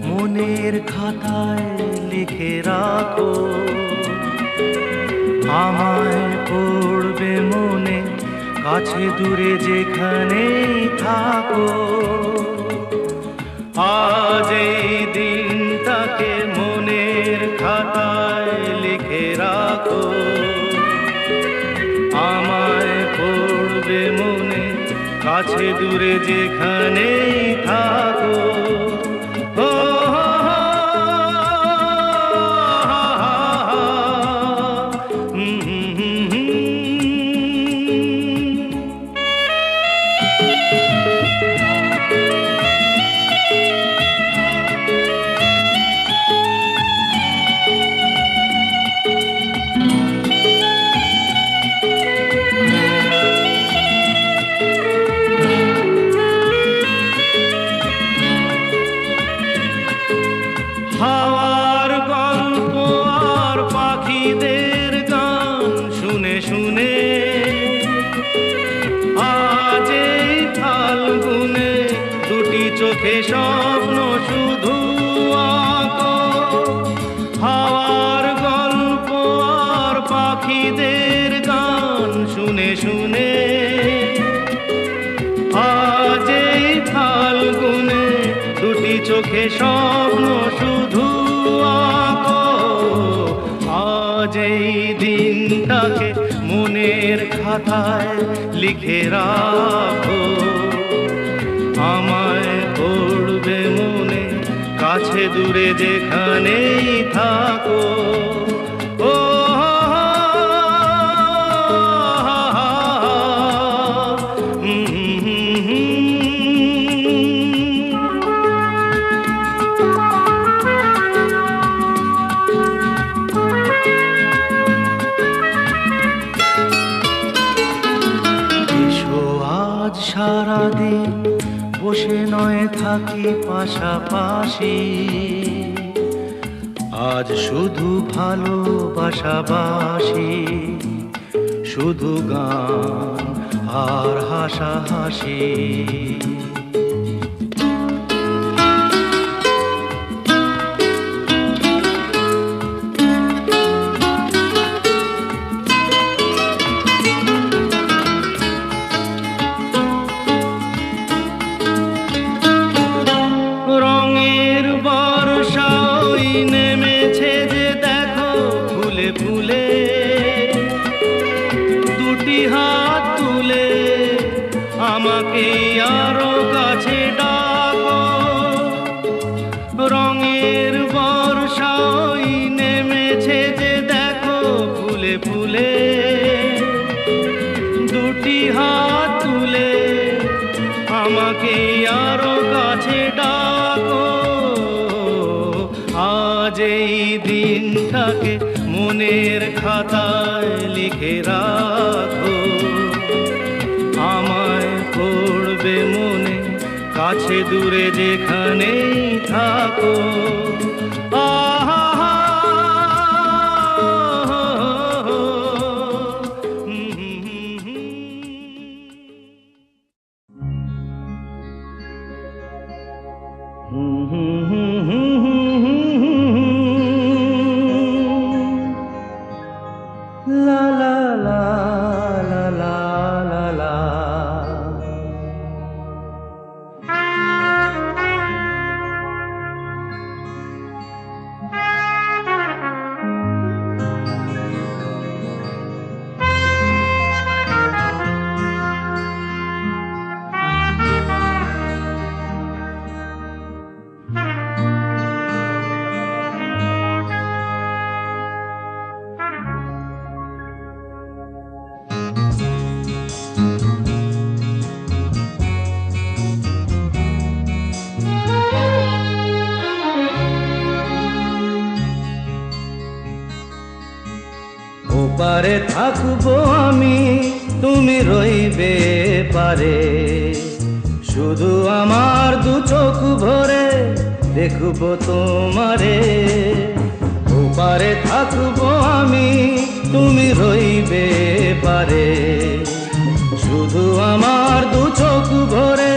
মনের খাতায় লিখে রাখো, আমায় পড়বে মনে, কাছে দূরে যেখানেই থাকো। আজ এই দিনটাকে মনের খাতায় লিখে রাখো, আমায় পড়বে মনে, কাছে দূরে যেখানেই থাকো। হাওয়ার গল্প আর পাখিদের গান শুনে শুনে আজ এই ফাল্গুনে দুটি চোখে স্বপ্ন শুধু আঁকো। হাওয়ার গল্প আর পাখিদের গান শুনে শুনে আজ এই ফাল্গুনে দুটি চোখে স্বপ্ন শুধু আঁকো। আজ এই দিনটাকে মনের খাতায় লিখে রাখো, আমায় পড়বে মনে, কাছে দূরে যেখানেই থাকো। ও সারাদিন বসে নয় থাকি পাশাপাশি, আজ শুধু ভালোবাসাবাসি, শুধু গান আর হাসাহাসি। রঙের বর্ষা ওই নেমেছে যে দেখো ফুলে ফুলে, দুটি হাত তুলে আমাকে আরো কাছে ডাকো। রঙের বর্ষা ওই নেমেছে যে দেখো ফুলে ফুলে, দুটি হাত তুলে আমাকে আরো কাছে ডাকো। আজ এই দিনটাকে মনের খাতায় লিখে রাখো, আমায় পড়বে মনে, কাছে দূরে যেখানেই থাকো। La la la la la la la. ওপারে থাকবো আমি, তুমি রইবে পারে। শুধু আমার দু চোখ ভরে দেখবো তোমারে। ওপারে থাকবো আমি, তুমি রইবে পারে। শুধু আমার দু চোখ ভরে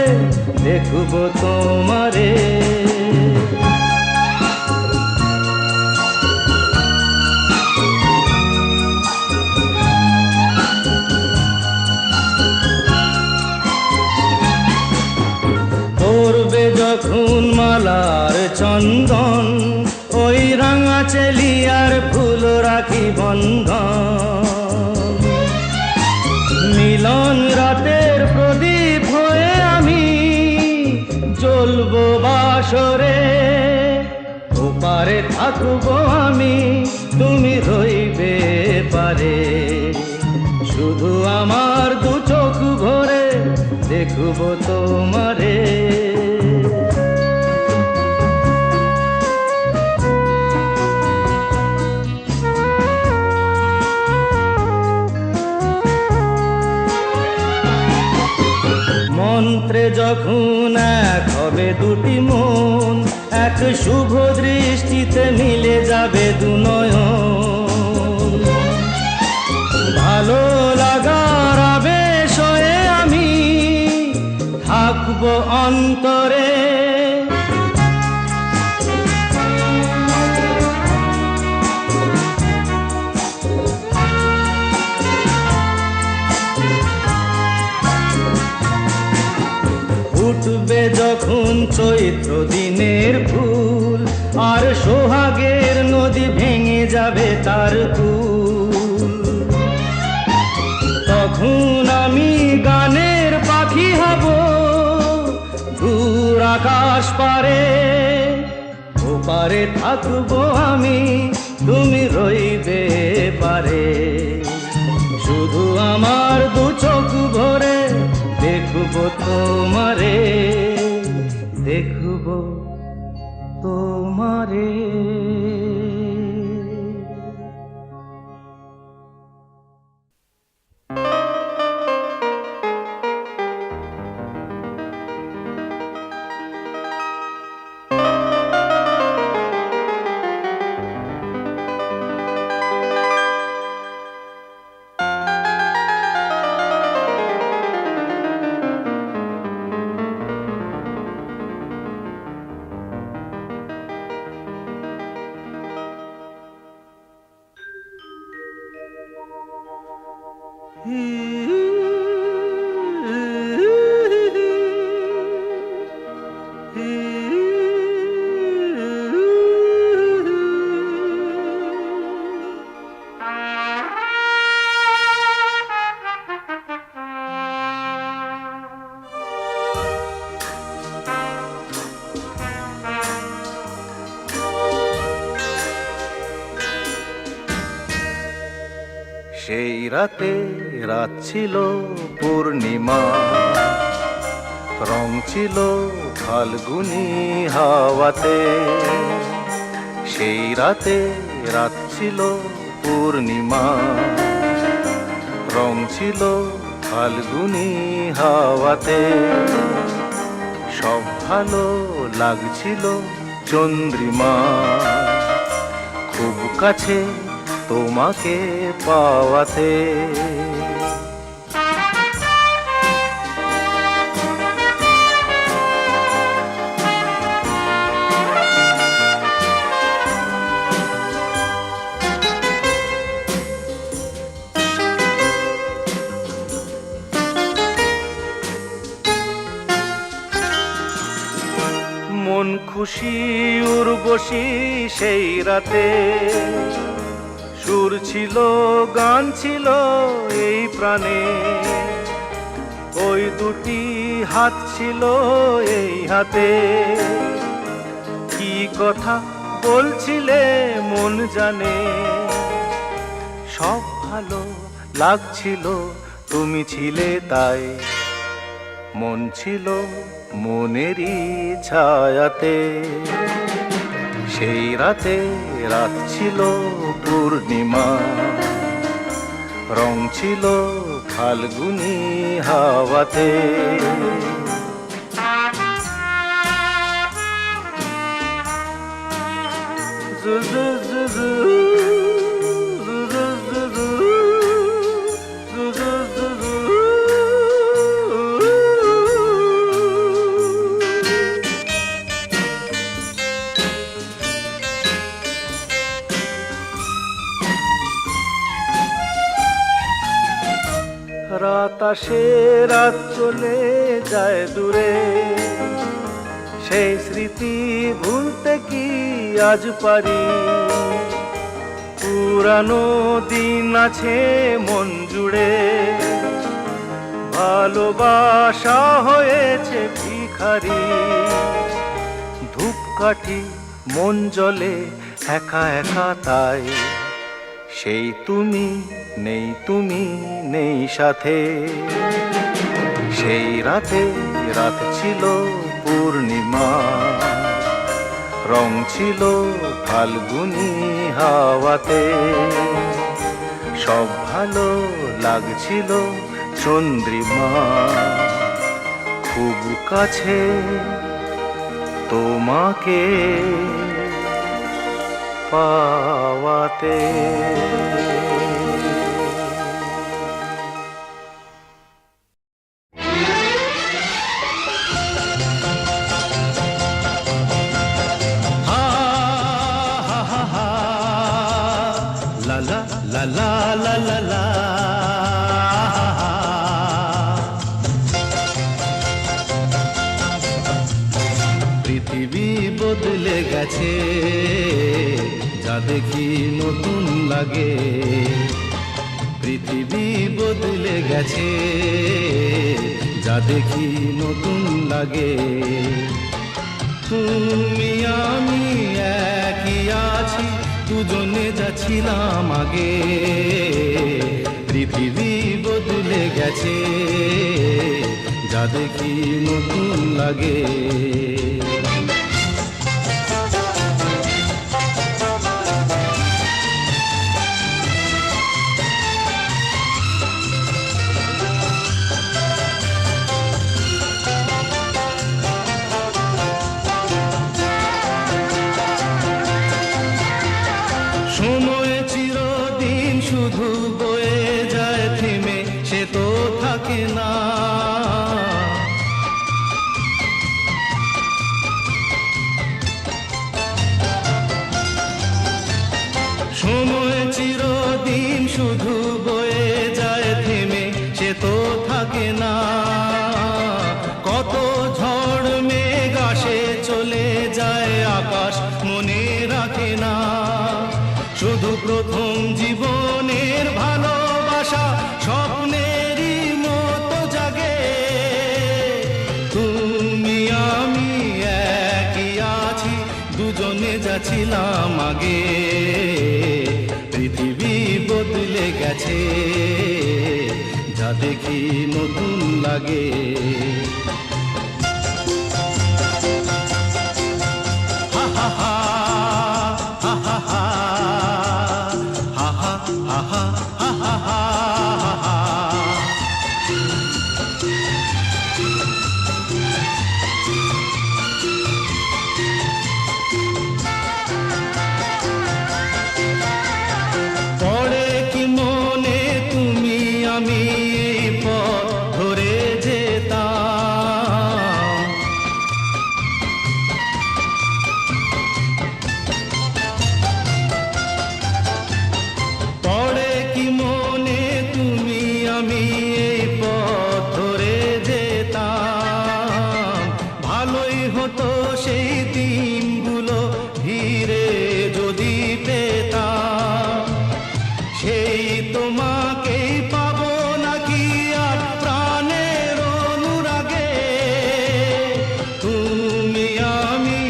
দেখবো তোমারে। পড়বে যখন মালার চন্দন, ওই রাঙা চেলিয়ার ফুল রাখি বন্ধন। মিলন রাতের প্রদীপ হয়ে আমি জ্বলবো বাসরে। ওপারে থাকবো আমি, তুমি রইবে পারে। শুধু আমার দু চোখ ভরে দেখবো তোমারে। মন্ত্রে যখন এক হবে দুটি মন, এক শুভ দৃষ্টিতে মিলে যাবে দু নয়ন। ভালো লাগার আবেশ হয়ে আমি থাকবো অন্তরে। উঠবে যখন চৈত্র দিনের ফুল, আর সোহাগের নদী ভেঙে যাবে তার কুল। তখন আমি গানের পাখি হব দূর আকাশ পারে। ওপারে থাকবো আমি, তুমি রইবে পারে। শুধু আমার দু চোখ ভরে দেখবো তোমারে, দেখবো তোমারে। সেই রাতে রাত ছিল পূর্ণিমা, রং ছিল ফাল্গুনি হাওয়াতে। সেই রাতে রাত ছিল পূর্ণিমা, রং ছিল ফাল্গুনি হাওয়াতে। সব ভালো লাগছিল চন্দ্রিমা, খুব কাছে তোমাকে পাওয়াতে। মন খুশি উর্বশী সেই রাতে, সুর ছিল গান ছিল এই প্রাণে। ওই দুটি হাত ছিল এই হাতে, কি কথা বলছিলে মন জানে। সব ভালো লাগছিল তুমি ছিলে তাই, মন ছিল মনেরই ছায়াতে। সেই রাতে রাত ছিল পূর্ণিমা, রং ছিল ফাল্গুনি হাওয়াতে। জু জু জু জু, জু জু জু জু, জু জু জু জু। রাত আসে রাত চলে যায় দূরে, সেই স্মৃতি ভুলতে কি আজ পারি? পুরানো দিন আছে মন জুড়ে, ভালোবাসা হয়েছে ভিখারি। ধূপকাঠি মন জ্বলে একা একা তাই, সেই তুমি নেই, তুমি নেই সাথে। সেই রাতে রাত ছিল পূর্ণিমা, রং ছিল ফাল্গুনি হাওয়াতে। সব ভালো লাগছিল চন্দ্রিমা, খুব কাছে তোমাকে পাওয়াতে। লা লা লা লা লা। পৃথিবী বদলে গেছে, যা দেখি নতুন লাগে। পৃথিবী বদলে গেছে, যা দেখি নতুন লাগে। তুমি আমি একই আছি, দুজনে যাচ্ছিলাম আগে। পৃথিবী বদলে গেছে, যা দেখি নতুন লাগে। সময় চিরদিন শুধু বয়ে যায় থেমে, সে তো থাকে না। সময় চিরদিন শুধু বয়ে যায় থেমে, সে তো থাকে না। কত ঝড় মেঘ আসে চলে যায়, আকাশ মনে রাখে না। শুধু প্রথম জীবনের ভালোবাসা স্বপ্নেরই মতো জাগে। তুমি আমি একই আছি, দুজনে যাচ্ছিলাম আগে। পৃথিবী বদলে গেছে, যা দেখি নতুন লাগে। হা হা হা হা হা হা। পড়ে কি মনে তুমি আমি এই পথ ধরে যেতাম। পড়ে কি মনে তুমি আমি এই পথ ধরে যেতাম। ভালোই হতো সেই দিনগুলো ধীরে যদি পেতাম। সেই তোমাকেই পাবো নাকি আর প্রাণের অনুরাগে। তুমি আমি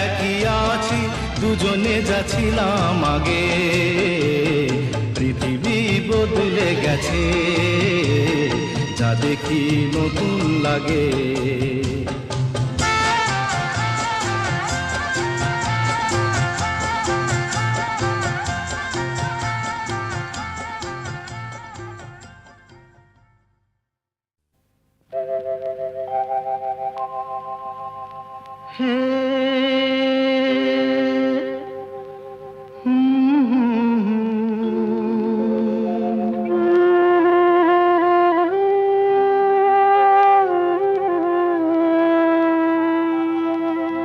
একই আছি, দুজনে যাচ্ছিলাম আগে। পৃথিবী বদলে গেছে, যা দেখি নতুন লাগে। হে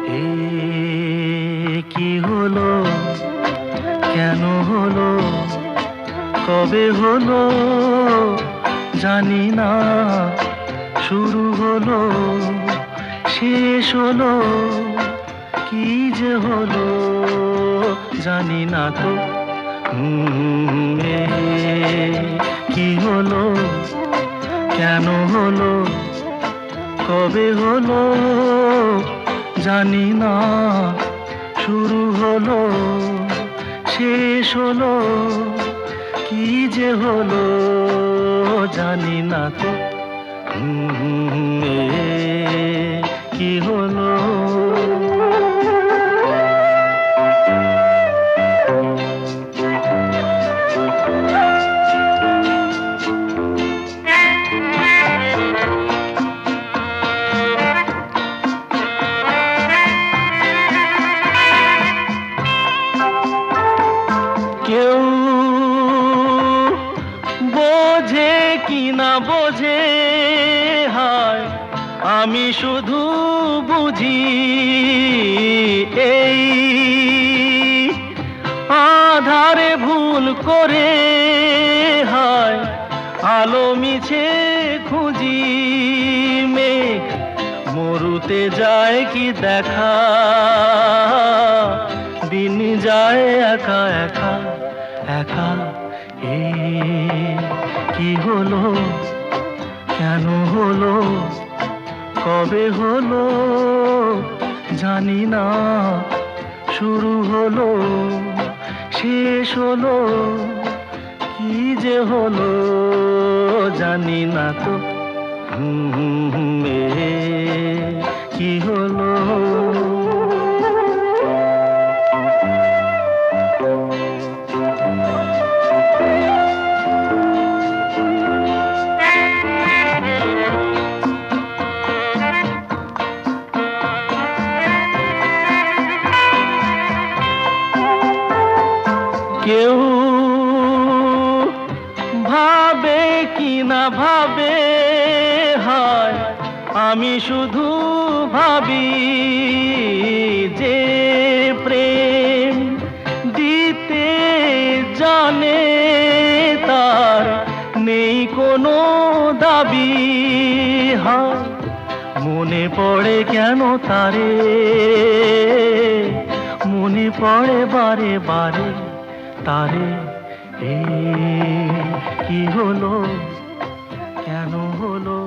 এ কি হলো, কেন হলো, কবে হলো জানি না, শুরু হলো শেষ হলো, কি যে হলো জানি না তো। এ কি হলো, কেন হলো, কবে হলো জানি না, শুরু হলো শেষ হলো, কি যে হলো জানি না তো। এ কি হলো। কেউ বোঝে কি না বোঝে, হায় আমি শুধু বুঝি এই আধারে ভুল করে, হায় আলো মিছে খুঁজি, মেঘ মরুতে যায় কি দেখা, দিন যায় একা একা একা। এ কি হলো, কেন হলো, কবে হলো জানি না, শুরু হলো শেষ হলো, কি যে হলো জানি না তো। এ কি হলো। কেউ ভাবে কি না ভাবে, হায় আমি শুধু ভাবি যে প্রেম দিতে জানে, তার নেই কোনো দাবি, হায় মনে পড়ে কেন তারে, মনে পড়ে বারে বারে তারে। এ কি হলো, কেন হলো,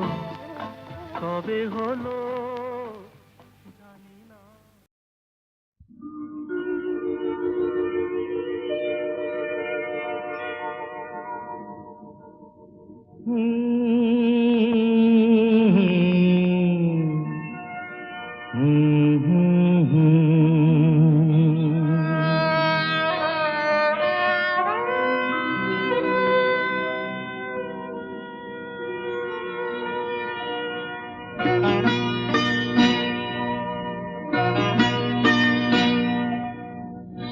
কবে হলো জানি না।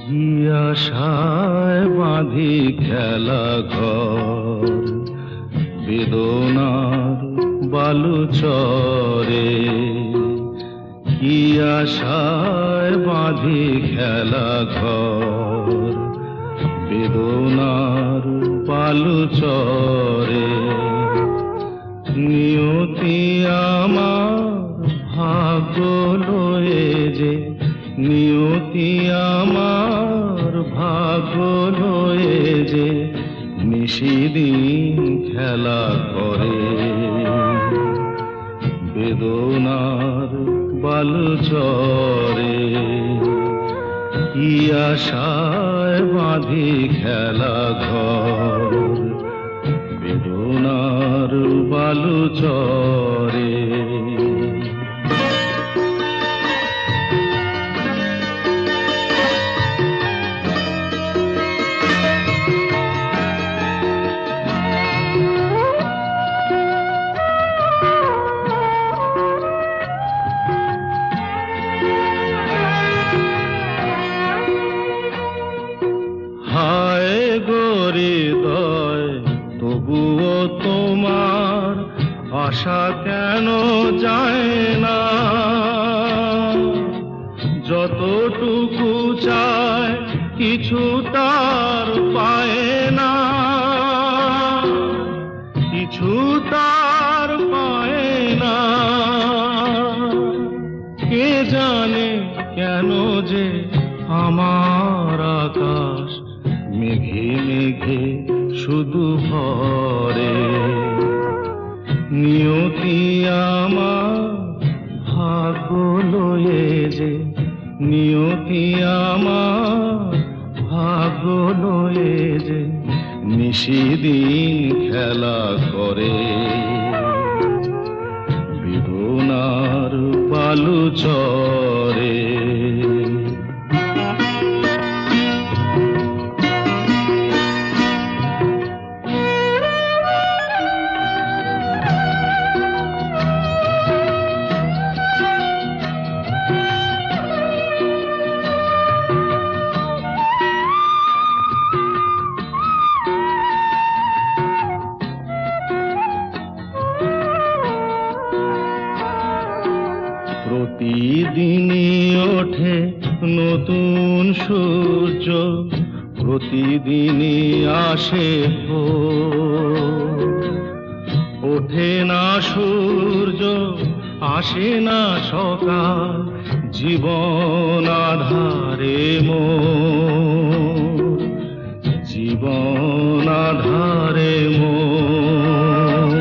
কি আশায় বাঁধি খেলা ঘর, বেদনার বালু চরে, কি আশায় বাঁধি খেলা ঘর, বেদনার বালু চরে, নিয়তি আমার ভাগ্য লয়ে যে, নিয়তি আমার ভাগ্য লয়ে যে, নিশিদিন খেলা করে, বেদনার বালু চরে, কি আশায় বাঁধি খেলা ঘর, বেদনার বালু চরে। হায় গো হৃদয়, তবুও তোমার আশা কেন যায় না? যতটুকু চায় কিছু তার পায় না, কিছু তার পায় না। কে জানে কেন যে আমার আকাশ মেঘে মেঘে শুধু ভরে। নিয়তি আমার ভাগ্য লয়ে যে, নিয়তি আমার ভাগ্য লয়ে যে নিশিদিন খেলা করে। বেদনার পালু চরে। প্রতিদিনই ওঠে নতুন সূর্য, প্রতিদিনই আসে ভোর। ওঠে না সূর্য, আসে না সকাল, জীবন আধারে মোর, জীবন আধারে মোর।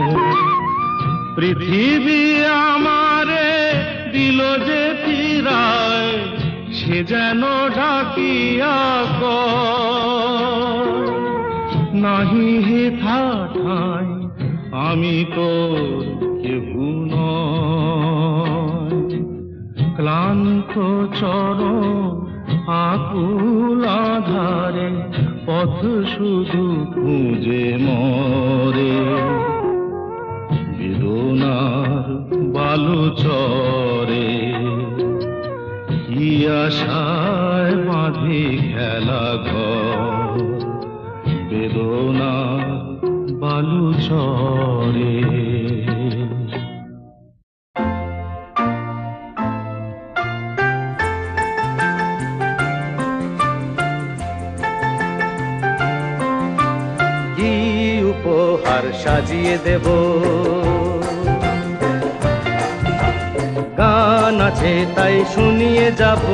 পৃথিবী আমারে দিল যে ফিরায়, সে যেন ডাকিয়া কয়, নাহি হে ঠাই আমি তোর কেহু নয়। ক্লান্ত চরণ আকুল আধারে পথ শুধু খুঁজে মরে। বেদনার বালু চরে, কি আশায় বাঁধি খেলা ঘর। বেদনার বালু চরে। কি উপহার সাজিয়ে দেব, গান আছে তাই শুনিয়ে যাব।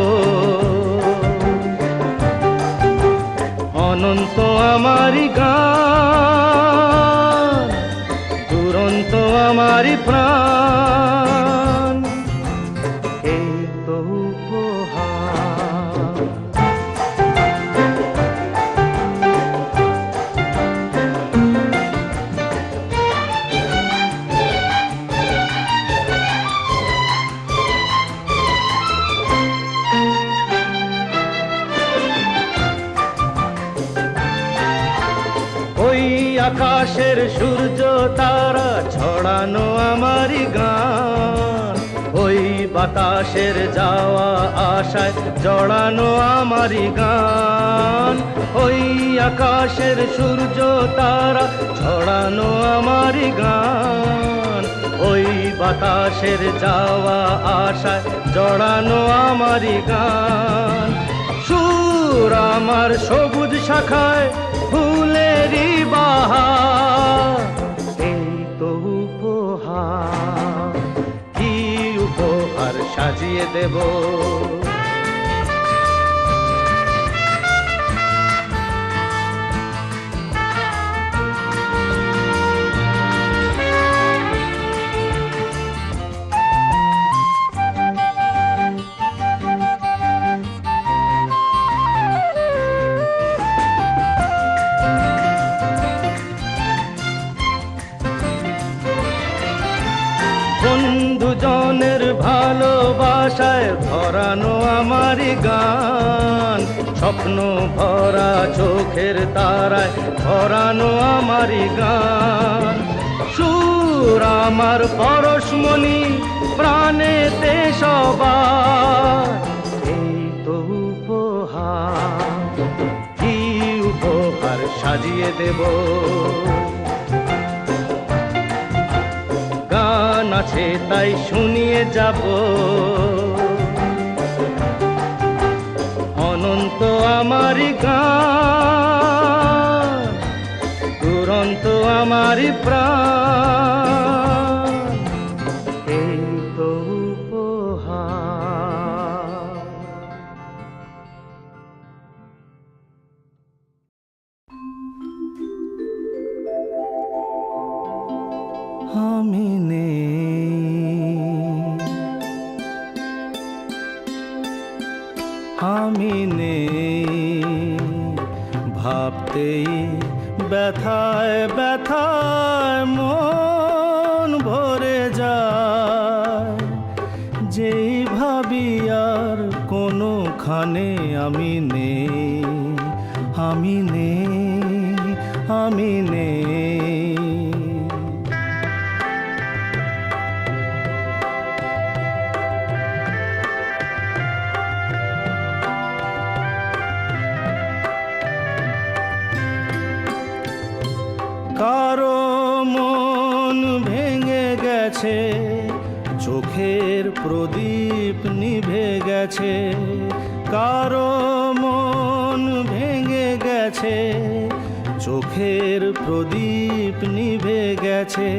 অনন্ত আমারি গান, দুরন্ত আমারি প্রাণ, এই তো উপহার। ওই আকাশের সূর্য তারা ছড়ানো আমারি গান, ওই বাতাসের যাওয়া আশায় জড়ানো আমারি গান। ওই আকাশের সূর্য তারা ছড়ানো আমারি গান, ওই বাতাসের যাওয়া আশায় জড়ানো আমারি গান। সুর আমার সবুজ শাখায় ফুলেরই বাহার, এই তো উপহার। কি উপহার সাজিয়ে দেব, বন্ধুজনের ভালোবাসায় ভরানো আমারি গান, স্বপ্ন ভরা চোখের তারায় ভরানো আমারি গান। সুর আমার পরশমণি প্রাণেতে সবার, এই তো উপহার। কি আর সাজিয়ে দেব। গান আছে তাই শুনিয়ে যাব, অনন্ত আমারই গান, দুরন্ত আমারই প্রাণ, এই তো উপহার। আমি নেই ভাবতেই ব্যথায় ব্যথায় মন ভরে যায়, যেই ভাবি আর কোনোখানে আমি নেই, আমি নেই, আমি নেই। কারো মন ভেঙে গেছে, চোখের প্রদীপ নিভে গেছে, কারো মন ভেঙে গেছে, চোখের প্রদীপ নিভে গেছে,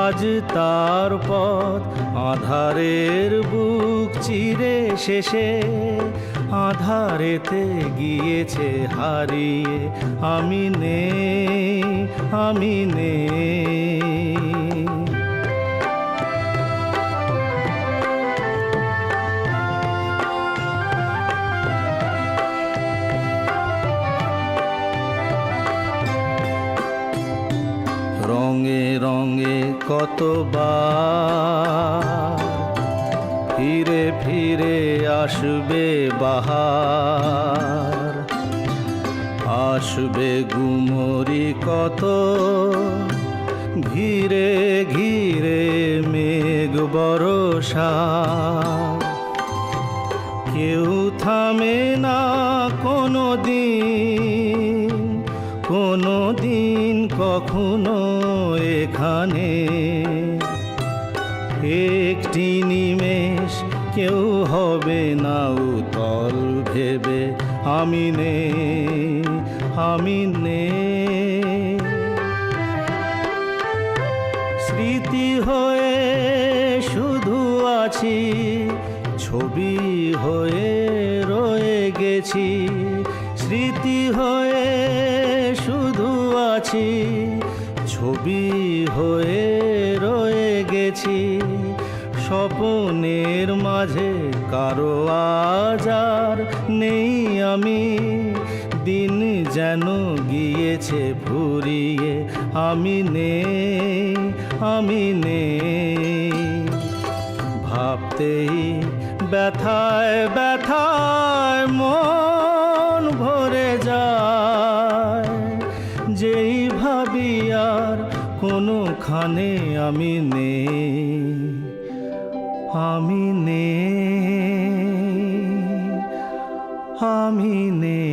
আজ তার পথ আঁধারের বুক চিরে শেষে আঁধারেতে গিয়েছে হারিয়ে, আমি নেই, আমি নেই। রঙে রঙে কতবার ফিরে ফিরে আসবে বাহার, আসবে গুমরি কত ঘিরে ঘিরে মেঘ বরষা, কেউ থামে না কোনো দিন, কোনো দিন কখনো এখানে, একটি নিমেষ কেউ হবে না উতল ভেবে, আমি নেই, আমি নেই। স্মৃতি হয়ে শুধু আছি, ছবি হয়ে রয়ে গেছি, স্মৃতি হয়ে শুধু আছি, ছবি হয়ে রয়ে গেছি, স্বপ্নের মাঝে কারো আজ আর নেই আমি, দিন যেন গিয়েছে ফুরিয়ে, আমি নেই, আমি নেই। ভাবতেই ব্যথায় ব্যথায় মন ভরে যায়, যেই ভাবি আর কোনোখানে আমি নেই, আমি নেই, আমি নেই।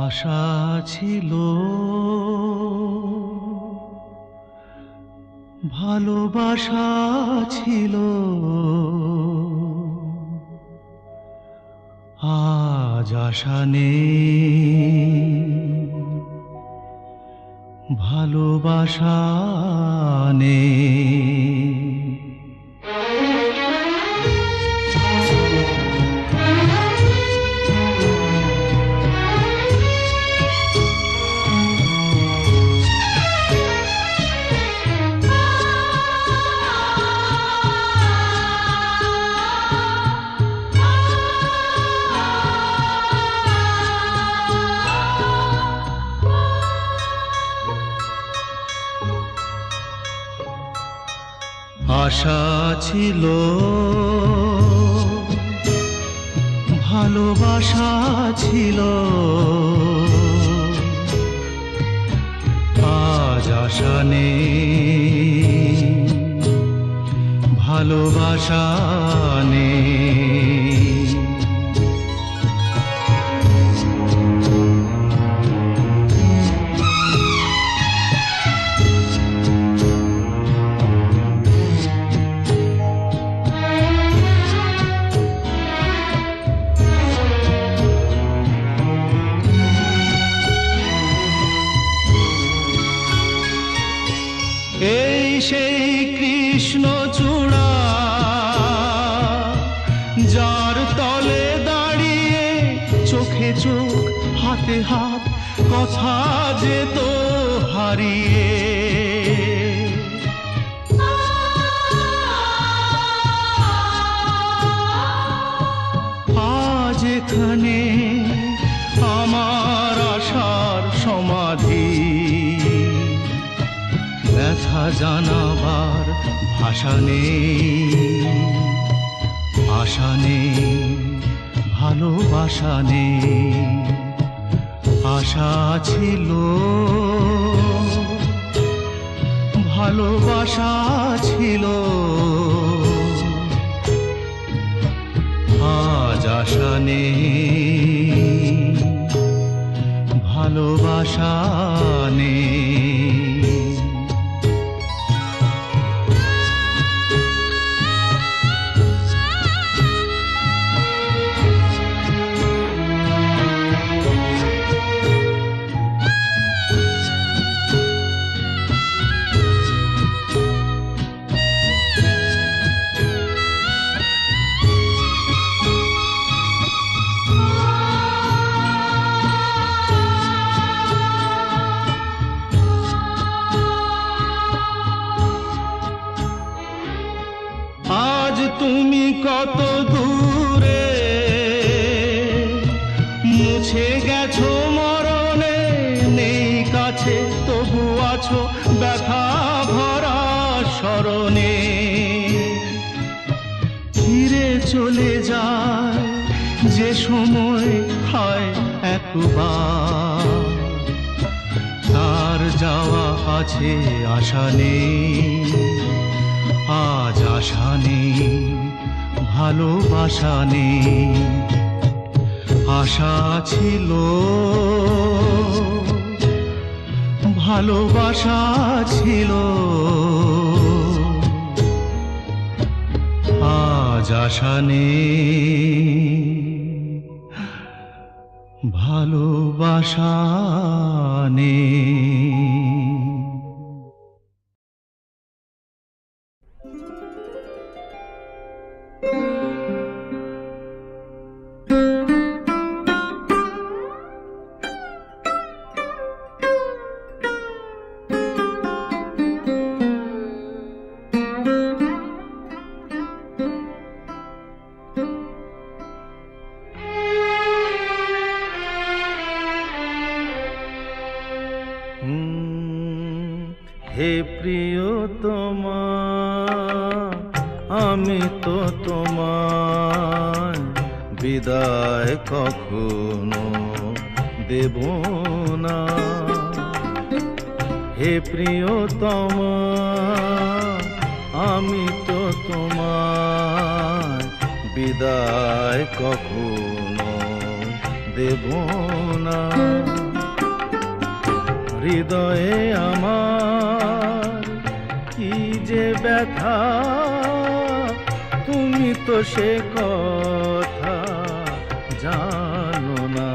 আশা ছিল, ভালোবাসা ছিল, আজ আশা নেই, ভালোবাসা নেই। আশা ছিল, ভালোবাসা ছিল, আজ আশা নেই, ভালোবাসা নেই। এই সেই কৃষ্ণচূড়া যার তলে দাঁড়িয়ে চোখে চোখ হাতে হাত কথা যেত হারিয়ে। আজ এখানে আমার আশার সমাধি, ব্যথা জানাবার ভাষা নেই, আশা নেই, ভালোবাসা নেই। আশা ছিল, ভালোবাসা ছিল, আজ আশা নেই, ভালোবাসা নেই। আজ তুমি কত দূরে, মুছে গেছো মরণে, নেই কাছে তবু আছো ব্যথা ভরা স্মরণে। ফিরে চলে যায় যে সময় হয় একবার, তার যাওয়া আছে আশা নেই, আজ আশা নেই, ভালোবাসা নেই। আশা ছিল, ভালোবাসা ছিল, আজ আশা নেই, ভালোবাসা নেই। হে প্রিয়তমা, আমি তো তোমায় বিদায় কখনো দেব না। হে প্রিয়তমা, আমি তো তোমায় বিদায় কখনো দেব না। হৃদয়ে আমার কি যে ব্যথা, তুমি তো সে কথা জানো না।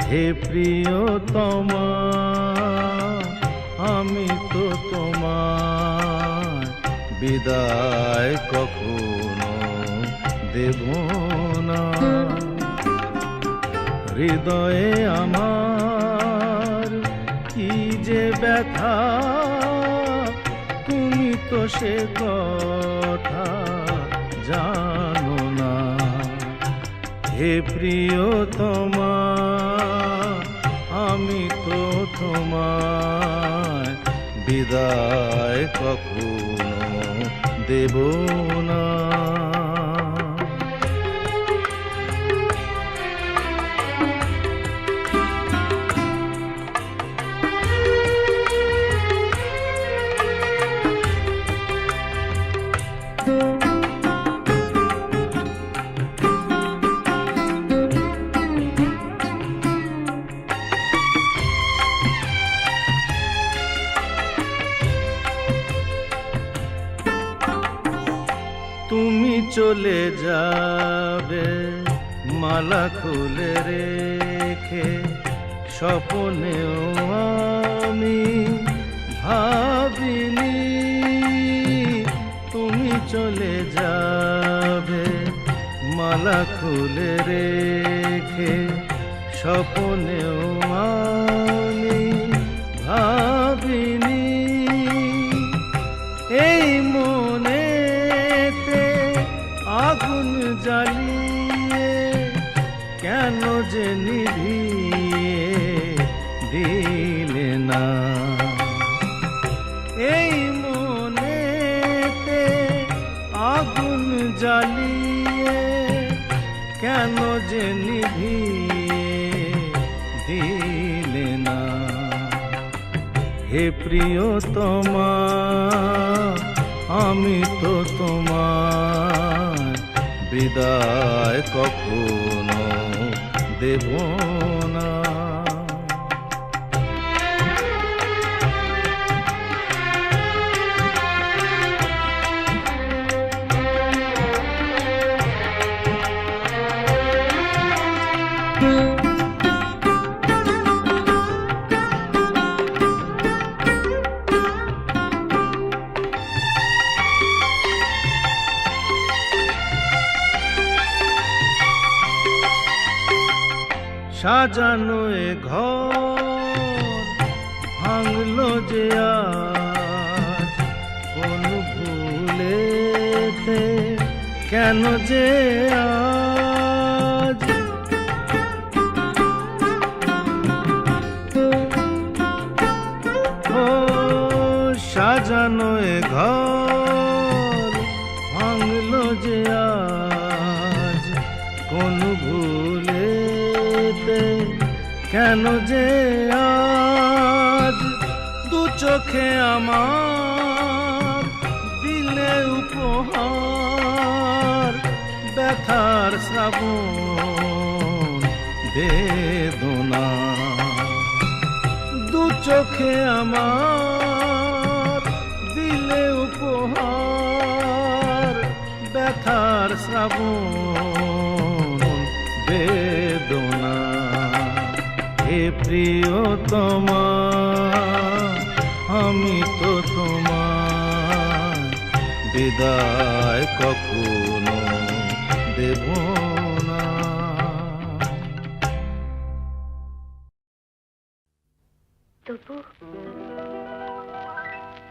হে প্রিয়তমা, আমি তো তোমায় বিদায় কখনো দেব না। হৃদয়ে আমার কি যে ব্যথা, তুমি তো সে কথা জানো না। হে প্রিয়তমা, আমি তো তোমায় বিদায় কখনো দেব না। তুমি চলে যাবে মালা খুলে রেখে, স্বপ্নেও আমি ভাবিনি তুমি চলে যাবে মালা খুলে রেখে, স্বপ্নেও আমি ভাবিনি এই মনেতে আগুন জ্বালিয়ে কেন যে নিভিয়ে দিলে না। এই মনেতে আগুন জ্বালিয়ে কেন যে নিভিয়ে দিলে না। হে প্রিয়তমা আমি তো তোমার বিদায় কখনো দেব না। সাজানো এ ঘর ভাঙলো যে আজ কোন ভুলেতে, কেন যে আজ ও সাজানো এ ঘর ভাঙলো যে আজ কোন ভুলে, কেন যে আজ দু চোখে আমার দিলে উপহার ব্যথার শ্রাবণ বেদনা। দু চোখে আমার দিলে উপহার ব্যথার শ্রাবণ বেদনা। হে প্রিয়তমা আমি তো তোমার বিদায় কখনো দেব না।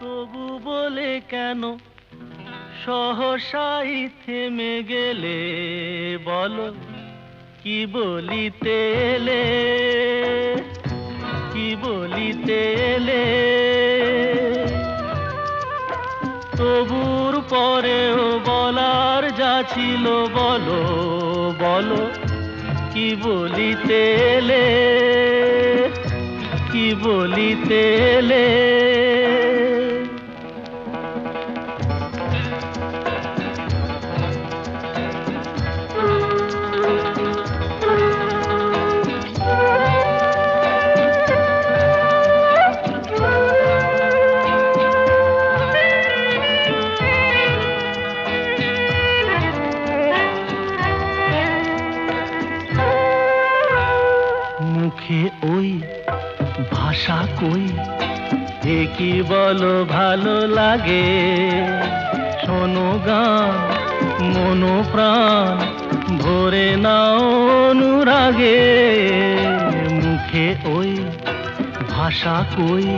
তবু বলে কেন সহসাই থেমে গেলে, বলো কি বলিতে এলে, কি বলিতে এলে। তবুর পরেও বলার যা ছিল বলো, বলো কি বলিতে এলে, কি বলিতে এলে। মুখে ওই ভাষা কই, এ কি বলো ভালো লাগে। শোনো গান মনো প্রাণ ভরে নাও অনুরাগে। মুখে ওই ভাষা কই,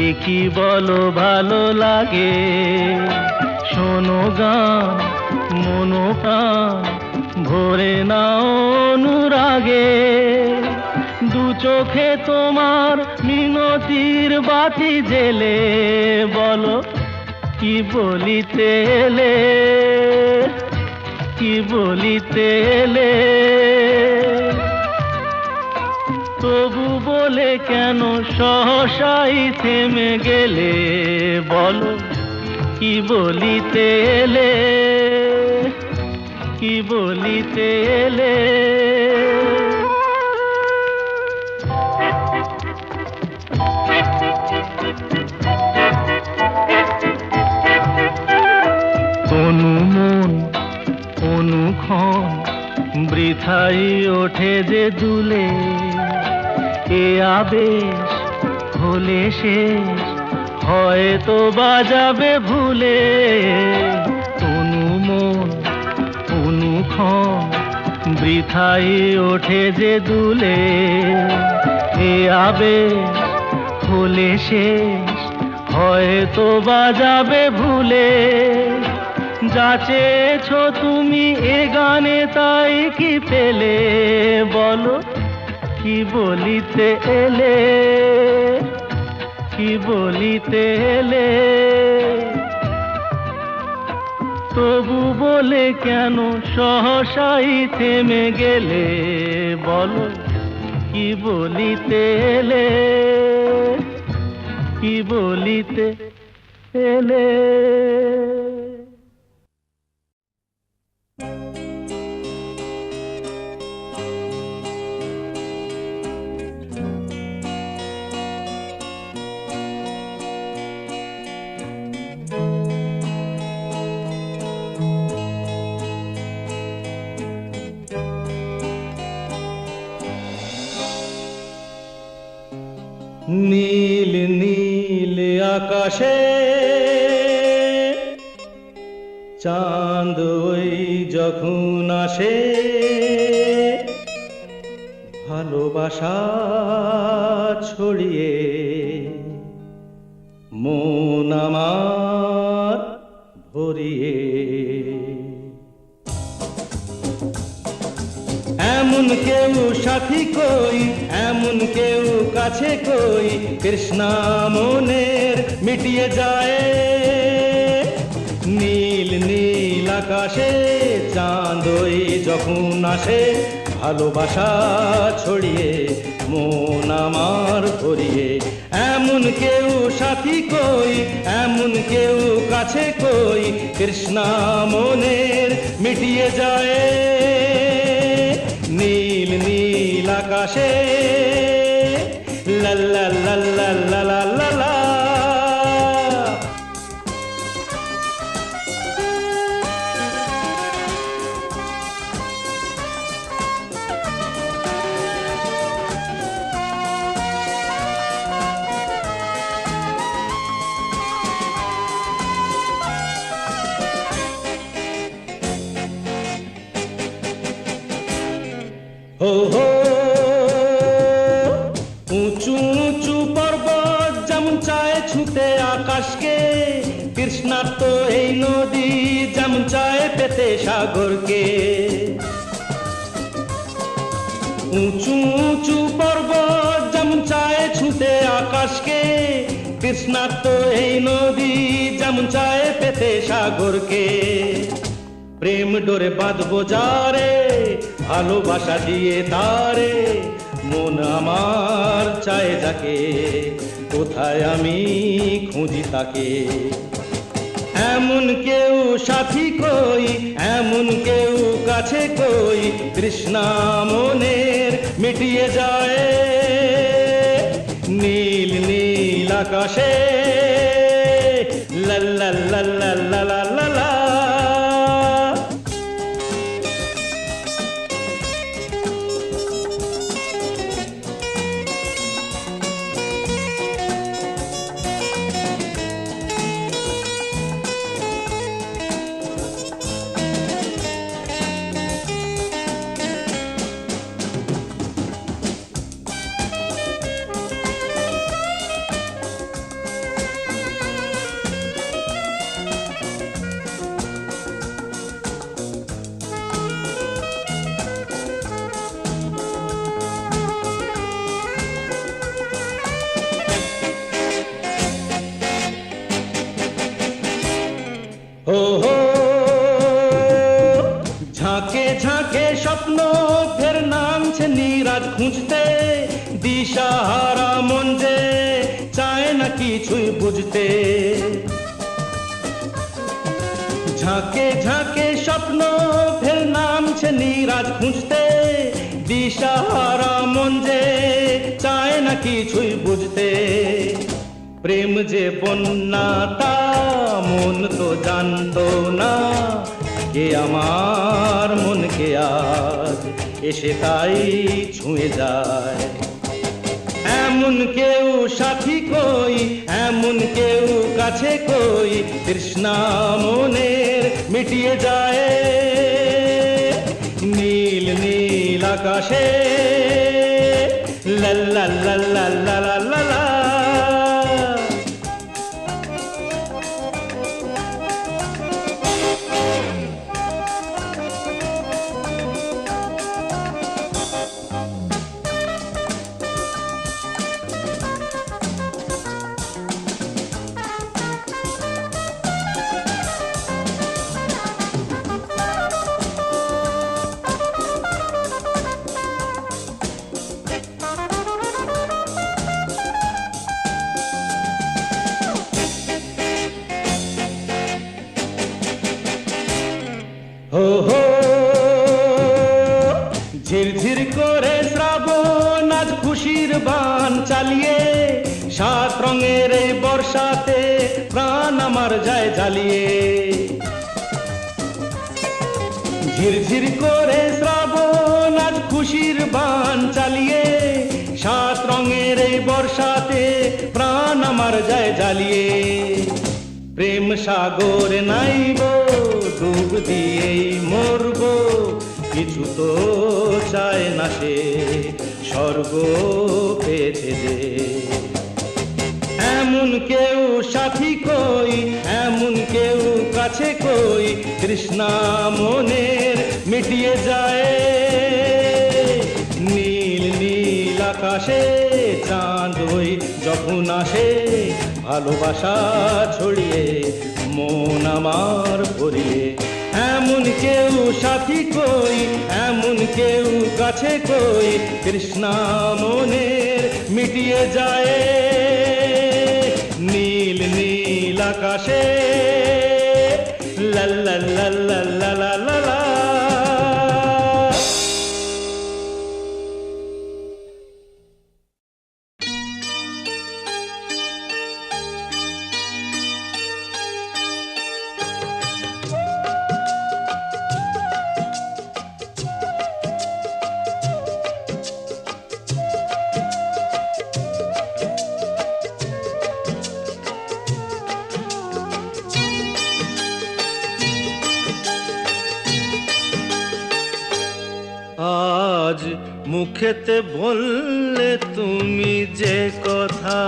এ কি বলো ভালো লাগে। শোনো গান মনো প্রাণ ভরে নাও অনুরাগে। দু চোখে তোমার মিনতির বাতি জেলে, বলো কি বলিতে এলে, কি বলিতে এলে। তবু বলে কেন সহসাই থেমে গেলে, বলো কি বলিতে এলে, কি বলিতে এলে। তনু ওঠে যে দুলে, এ আবেশ হলে শেষ হয়তো বাজাবে ভুলে। অনুমন অনুক্ষণ বৃথায় ওঠে যে দুলে, এ আবেশ হলে শেষ হয়তো বাজাবে ভুলে। যা চেয়েছো তুমি এ গানে তাই কি পেলে বলো, কি বলিতে এলে, কি বলিতে এলে। তবু বলে কেন সহসাই থেমে গেলে বলো, কি বলিতে এলে, কি বলিতে এলে। নীল নীল আকাশে চাঁদ ওই যখন আসে, ভালোবাসা ছড়িয়ে মন আমার ভরিয়ে। এমন কেউ সাথী কই, এমন কেউ কাছে কই, কৃষ্ণা মনের মিটিয়ে যায়। নীল নীল আকাশে চাঁদ ওই যখন আসে, ভালোবাসা ছড়িয়ে মন আমার ভরিয়ে। এমন কেউ সাথী কই, এমন কেউ কাছে কই, কৃষ্ণা মনের মিটিয়ে যায়। নীল নীল আকাশে লা লা লা লা লা লা লা লা। হো হো উঁচু উঁচু পর্বত যেমন চায় ছুঁতে আকাশকে, তৃষ্ণার্ত এই নদী যেমন চায় পেতে সাগরকে। উঁচু উঁচু পর্বত যেমন চায় ছুঁতে আকাশকে, তৃষ্ণার্ত এই নদী যেমন চায় পেতে সাগরকে। প্রেম ডোরে বাঁধবো যারে, ভালোবাসা দিয়ে তারে, মন আমার চায় যাকে, কোথায় আমি খুঁজি তাকে। এমন কেউ সাথী কই, এমন কেউ কাছে কই, তৃষ্ণা মনের মিটিয়ে যায়। নীল নীল আকাশে লা লা লা লা লা লা লা লা। হো হো ঝাঁকে ঝাঁকে স্বপ্ন ফের নামছে নিরাজ খুঁজতে, দিশাহারা মন যে চায় না কিছুই বুঝতে। ঝাঁকে ঝাঁকে স্বপ্ন ফের নামছে নিরাজ খুঁজতে, দিশাহারা মন যে চায় না কিছুই বুঝতে। প্রেম যে বন্যা তা মন তো জানতো না, কে আমার মনকে আজ এসে তাই ছুঁয়ে যায়। এমন কেউ সাথী কই, এমন কেউ কাছে কই, তৃষ্ণা মনের মিটিয়ে যায়। নীল নীল আকাশে লা লা লা লা লা লা লা লা। হো হো ঝিরঝির করে শ্রাবণ আজ খুশির বান চালিয়ে, সাত রঙের এই বর্ষাতে প্রাণ আমার যায় জ্বালিয়ে। ঝিরঝির করে শ্রাবণ আজ খুশির বান চালিয়ে, সাত রঙের এই বর্ষাতে প্রাণ আমার যায় জ্বালিয়ে। প্রেম সাগর নাইব ডুব দিয়েই মরব, কিছু তো চায় না সে স্বর্গ পেতে দে। এমন কেউ সাথী কই, এমন কেউ কাছে কই, তৃষ্ণা মনের মিটিয়ে যায়। নীল নীল আকাশে চাঁদ ওই যখন আসে, ভালোবাসা ছড়িয়ে মন আমার ভরিয়ে। এমন কেউ সাথী কই, এমন কেউ কাছে কই, তৃষ্ণা মনের মিটিয়ে যায়। নীল নীল আকাশে লা লা লা লা লা লা লা লা। আজ মুখেতে বললে তুমি যে কথা,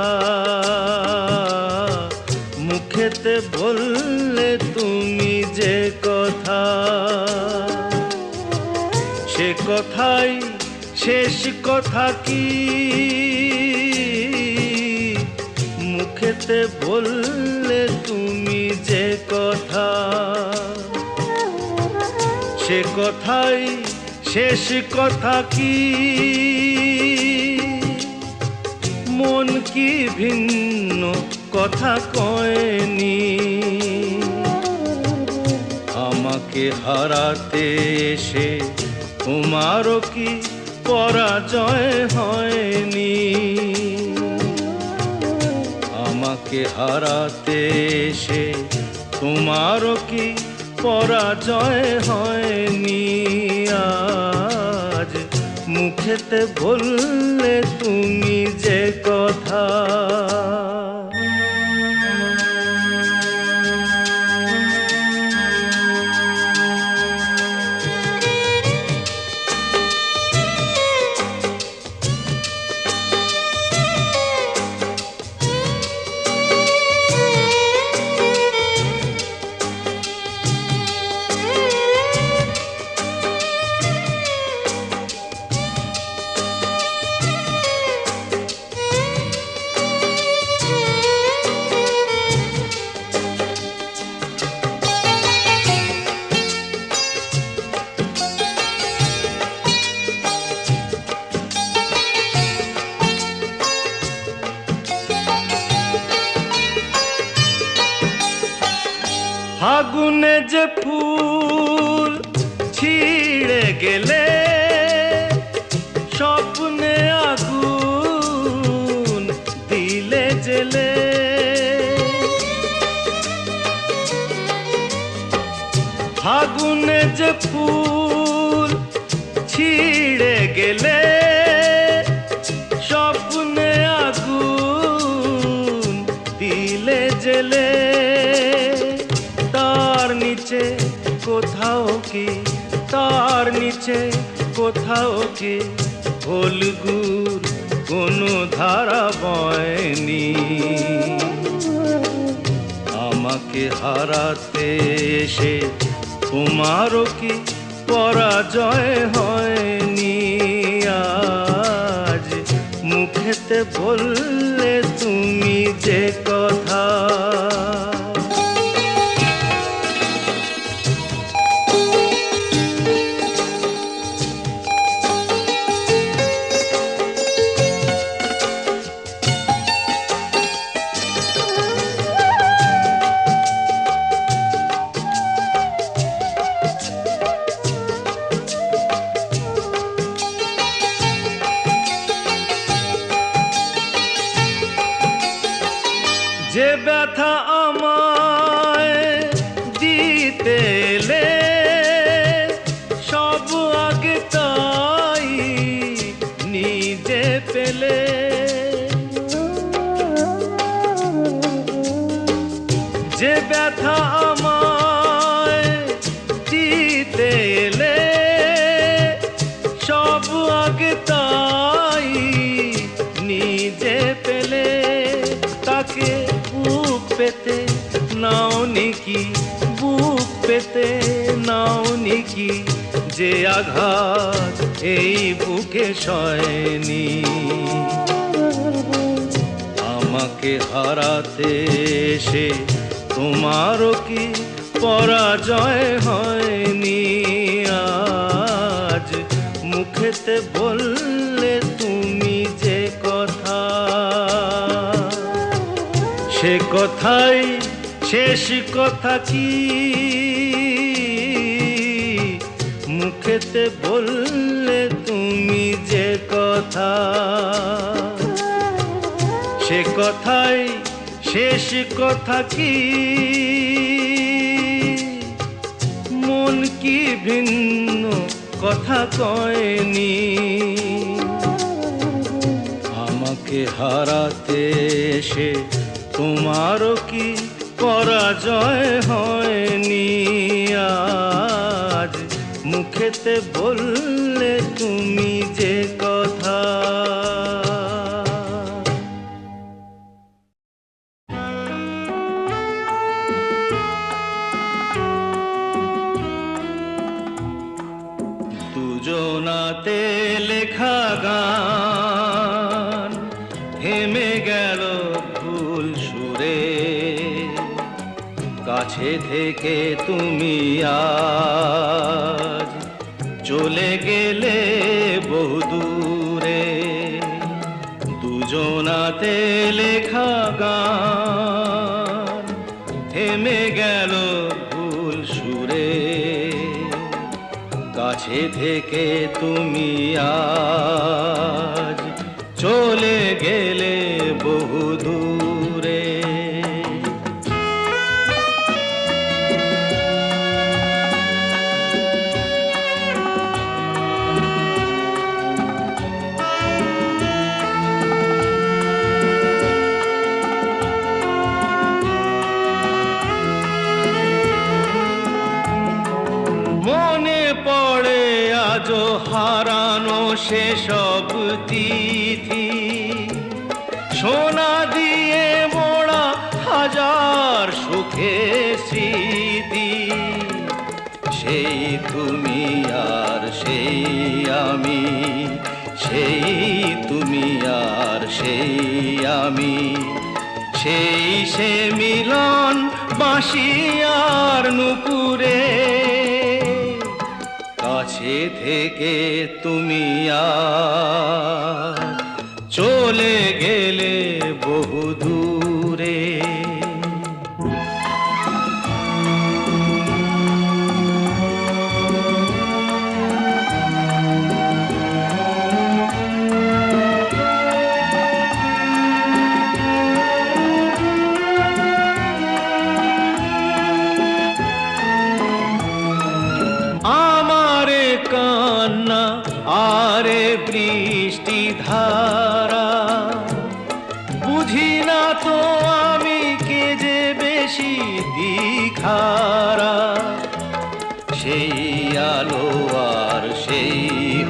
মুখেতে বললে তুমি যে কথা, সে কথাই শেষ কথা কি? মুখেতে বললে তুমি যে কথা, সে কথাই শেষ কথা কি? মন কি ভিন্ন কথা কয়নি? আমাকে হারাতে এসে তোমারও কি পরাজয় হয়নি? আমাকে হারাতে এসে তোমারও কি পরাজয় হয়নি? আজ মুখেতে বললে তুমি যে কথা। ফাগুনে যে ফুল ছিঁড়ে গেলে, স্বপ্নে আগুন দিলে জেলে। ফাগুনে যে ফুল ছিঁড়ে গেলে স্বপ্নে আগুন দিলে জেলে তার নিচে কোথাও কি তার নিচে কোথাও কি ফলগুর কোনো ধারা বয়নি আমাকে হারাতে এসে তোমারও কি পরাজয় হয়নি আজ মুখেতে বললে তুমি যে কথা যে ব্যথা আমায় দিতে এলে সব আগে তাই নিজে পেলে যে ব্যথা আমায় দিতে এলে সব আগে তাই নিজে পেলে তাকে বুক পেতে নাও নিকি বুক পেতে নাও নিকি যে আঘাত এই বুকে সয়নি আমাকে হারাতে এসে তোমারও কি পরাজয় হয়নি আজ মুখেতে বললে তুমি যে কথা সে কথাই শেষ কথা কি মুখেতে বললে তুমি যে কথা সে কথাই শেষ কথা কি মন কি ভিন্ন কথা কয়নি আমাকে হারাতে এসে তোমারও কি পরাজয় হয়নি আজ মুখেতে বললে তুমি যে কথা দুজনাতে লেখা গান থেমে গেল ভুল সুরে কাছে থেকে তুমি আজ চলে গেলে বহুদূরে দুজনাতে লেখা গান থেমে গেল ভুল সুরে কাছে থেকে তুমি আজ চলে গেলে বহুদূরে মনে পড়ে আজও হারানো সেসব তিথি সোনা দিয়ে মোড়া হাজার সুখের স্মৃতি সেই তুমি আর সেই আমি সেই তুমি আর সেই আমি সেই সে মিলন বাঁশি আর নুপুরে কাছে থেকে তুমি আর চলে গেলে বহুদূরে আমারে কান্না ধারে বৃষ্টি ধারা, বুঝি না তো আমি কে যে বেশি দিখারা। সেই আলো আর সেই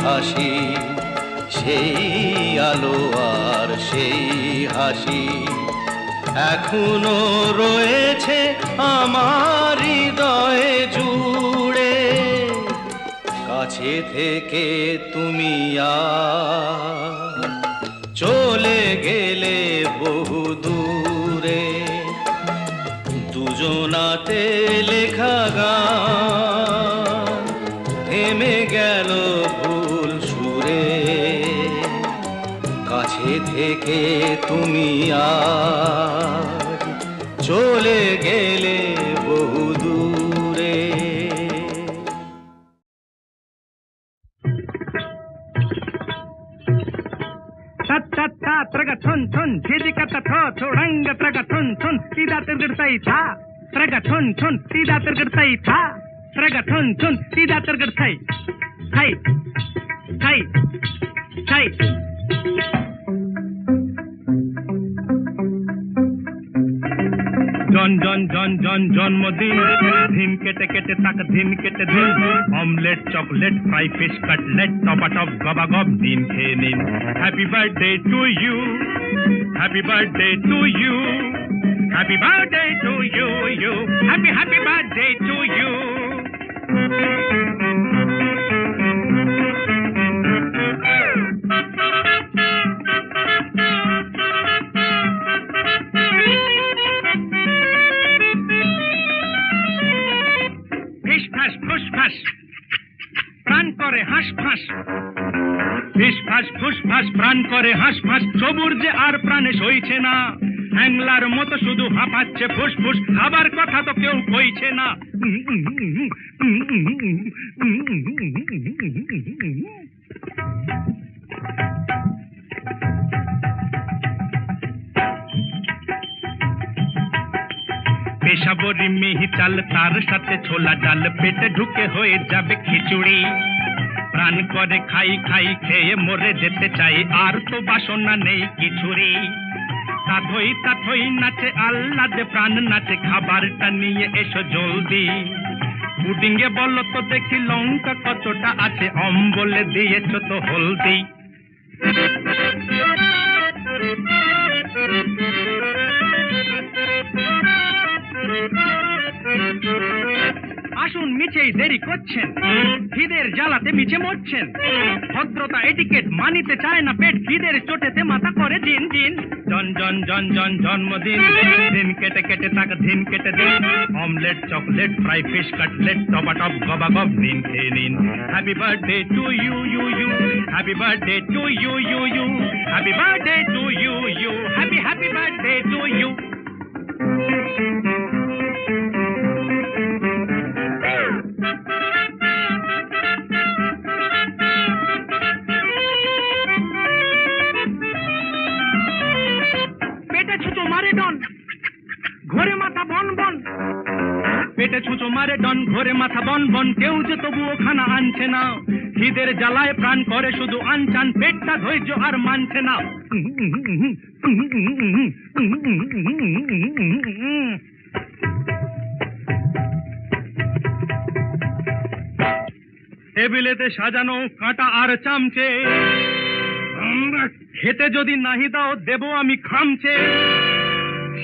হাসি, সেই আলো আর সেই হাসি এখনো রয়েছে আমার হৃদয়ে জুড়ে। কাছে থেকে তুমি আর চলে গেলে বহু দূরে, দুজনাতে লেখা গান থেমে গেল ভুল সুরে। কাছে থেকে তুমি আর চলে গেলে বহু দূরে। त्रग थुन थुन झिझिक थो थोड़ंग त्रग थुन थुन सीधा तिरगड़ताई था। त्रग थुन थुन सीधा तिरगड़ताई था। त्रग थुन थुन सीधा तिरगड़ताई थाई थाई थाई। जन जन जन जन जन्मदिन, दिन केटे केटे तक दिन केटे दिन। Omelette chocolate fry fish cutlet टॉपा टॉप गबा गब दिन खेए निन। Happy birthday to you, happy birthday to you, happy birthday to you you, happy happy birthday to you. প্রাণ করে হাঁস ফাঁস, ফিস ফাঁস ফুস ফাঁস প্রাণ করে হাঁস ফাঁস। সবুর যে আর প্রাণে সইছে না, হ্যাংলার মতো শুধু হাঁপাচ্ছে ফুস ফুস। খাবার কথা তো কেউ কইছে না। পেশাবরি মিহি চাল তার সাথে ছোলা ডাল পেটে ঢুকে হয়ে যাবে খিচুড়ি। প্রাণ করে খাই খাই খেয়ে মরে যেতে চাই, আর তো বাসনা নেই কিছুরি। তাথই নাচে আল্লাদে প্রাণ নাচে, খাবারটা নিয়ে এসো জলদি। পুডিংয়ে বলো তো দেখি লঙ্কা কতটা আছে, অম্বলে দিয়েছ তো হলদি। আসুন মিছেই দেরি করছেন, খিদের জ্বালাতে মিছে মরছেন। ভদ্রতা এটিকেট মানিতে চায় না পেট, খিদের চোটেতে মাথা করে জিন জিন। জন জন জন জন জন্মদিন, দিন কেটে কেটে তাকে দিন কেটে দিন। Omelette chocolate fry fish cutlet টপা টপ গবা গব নিন খেয়ে নিন। Happy birthday to you you you, happy birthday to you you you, happy birthday to you you, happy happy birthday to you. ঘরে মাথা বন বন, পেটে ছুঁচো মারে ডন ঘরে মাথা বন বন। কেউ যে তবুও খানা আনছে না, খিদের জ্বালায় প্রাণ করে শুধু আনচান। পেটটা ধৈর্য আর মানছে না। টেবিলেতে সাজানো কাঁটা আর চামচে, খেতে যদি নাহি দাও দেবো আমি খামচে।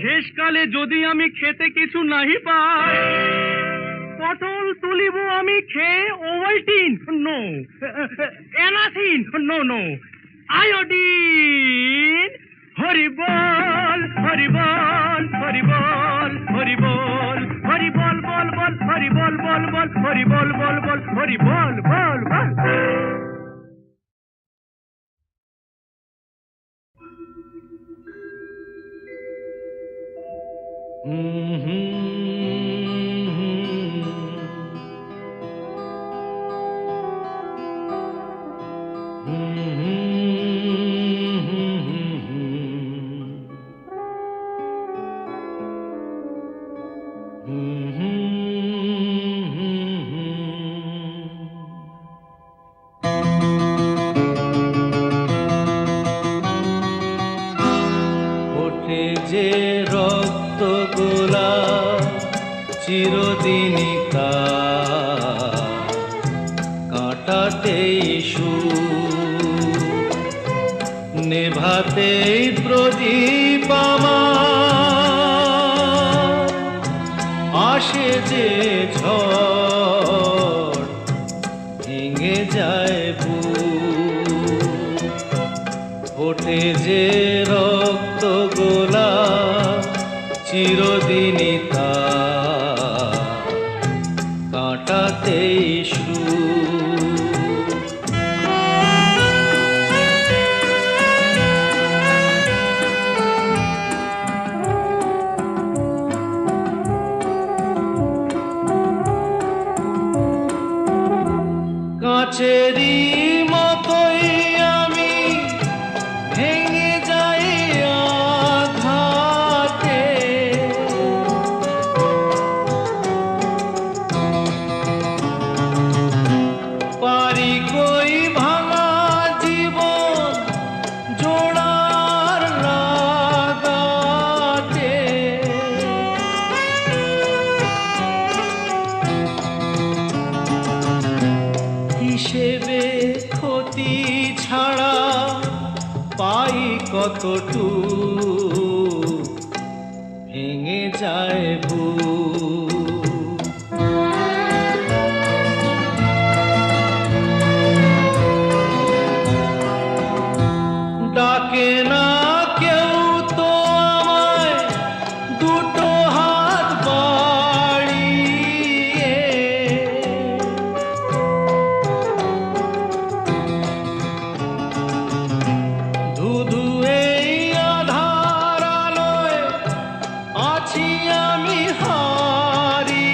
শেষকালে যদি আমি খেতে কিছু নাহি পাই, পটল তুলিব আমি খেয়ে ওভালটিন নো, এনাথিন নো নো, আয়োডিন। হরি বল হরি বল হরি বল হরি বল, হরি বল বল বল হরি বল বল বল, হরি বল বল বল হরি বল বল বল। চিরদিনই তা কাটাতেই সুখ, নেভাতেই প্রদীপ আমার, আসে যে ঝড় ভেঙে যায় বুক, ফোটে যে রক্ত গোলা চিরদিনই তা কাটাতেই সুখ। কাচেরি মতোই আমি ভেঙে যাই আঘাতে, পারি কই ভাঙা জীবন জোড়ার লাগাতে, হিসেবে ক্ষতি ছাড়া পাই কতটুকু, ভেঙে যায় বুক। ডাকে না কেউ তো আমায় দুটো হাত বাড়িয়ে, ধুধু এই আধার আলোয় আছি আমি হারিয়ে,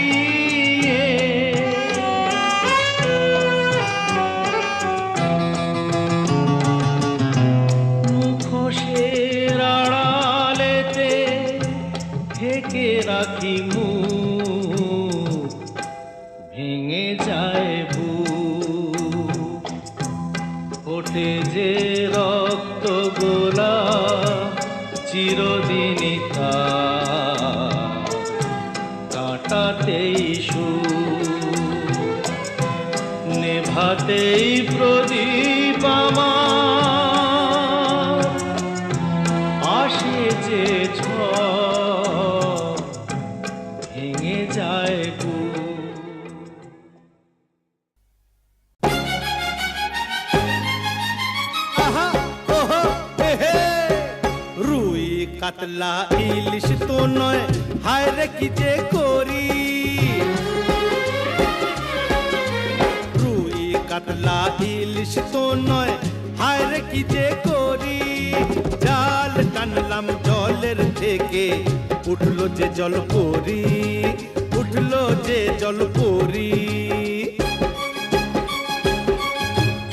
মুখোশের আড়ালেতে ঢেকে রাখি মুখ, ভেঙে যায় বুক, ফোটে যে রক্ত গোলা চিরদিনই তা কাটাতেই সুখ, নেভাতেই প্রদীপ আমার, আসে যে ঝড় ভেঙে যায় বুক। আহা ওহো এহে, রুই কাতলা ইলিশ তো নয়, হায় রে কি যে করি। রুই কাতলা ইলিশ তো নয়, হায় রে কি যে করি। জাল টানলাম জলের থেকে, উঠলো যে জল পরি, উঠলো যে জল পরি।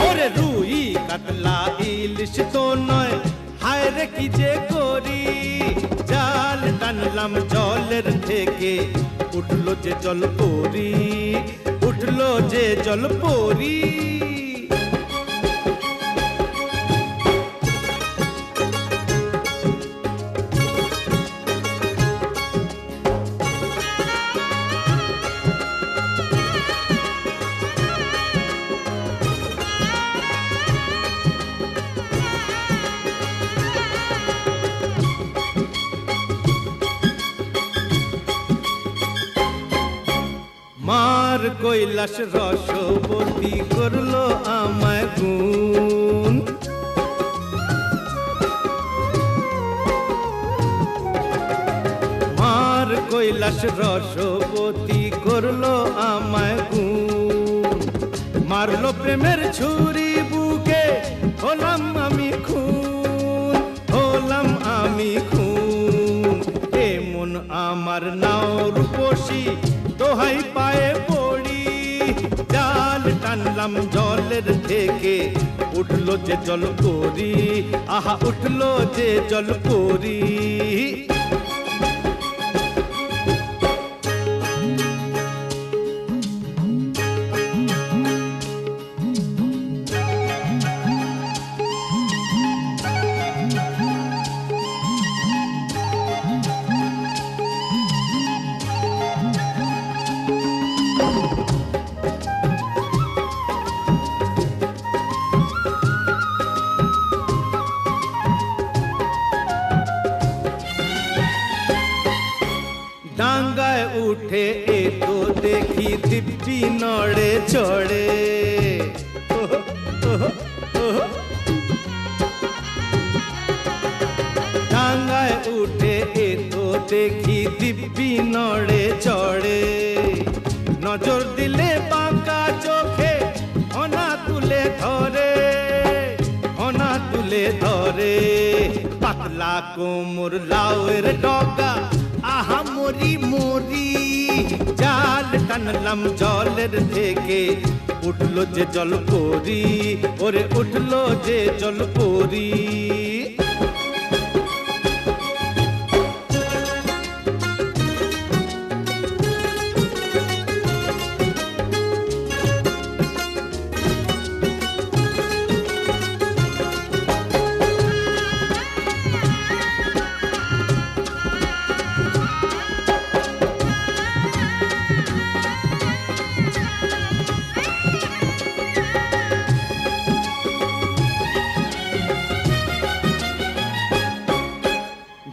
ওরে রুই কাতলা ইলিশ তো নয়, হায় রে কি যে করি। জাল টানলাম জলের থেকে, উঠলো যে জল পরি, উঠলো যে জল পরি। মার কৈলাস রসবতী করলো আমায় গুণ, মার কৈলাস রসবতী করলো আমায় গুণ। মারলো প্রেমের ছুরি বুকে, হলাম আমি খুন, হলাম আমি খুন। এমন আমার নাও রূপসী, দোহাই পায়ে পড়ি। জাল টানলাম জলের থেকে, উঠলো যে জল পরি, আহা উঠলো যে জল পরি। ডাঙ্গায় উঠে এ তো দেখি দিব্যি নড়ে চড়ে ডাঙ্গায় উঠে এ তো দেখি দিব্যি নড়ে চড়ে নজর দিলে বাঁকা চোখে অনা তুলে ধরে অনা তুলে ধরে পাতলা কোমর লাউয়ের ডগা আহা মরি মরি জাল টানলাম জলের থেকে উঠলো যে জল পরি ওরে উঠলো যে জল পরি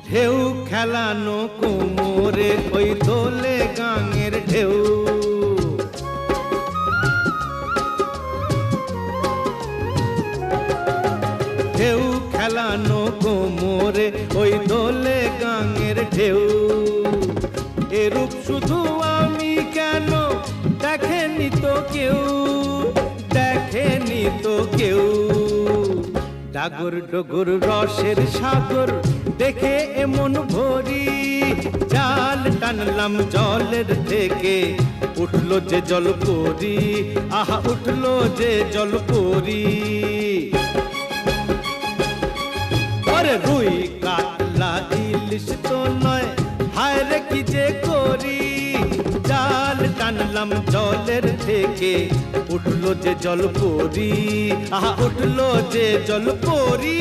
ঢেউ খেলানো কোমরে ওই দোলে গাঙের ঢেউ ঢেউ খেলানো কোমরে ওই দোলে গাঙের ঢেউ এরূপ শুধু আমি কেন দেখেনি তো কেউ দেখেনি তো কেউ ডাগর ডগর রসের সাগর দেখে এমন ভরি জাল টানলাম জলের থেকে উঠলো যে জল পরি আহা উঠলো যে জল পরি আরে রুই কাতলা ইলিশ তো নয় হায় রে কি যে করি জাল টানলাম জলের থেকে উঠলো যে জল পরি আহা উঠলো যে জল পরি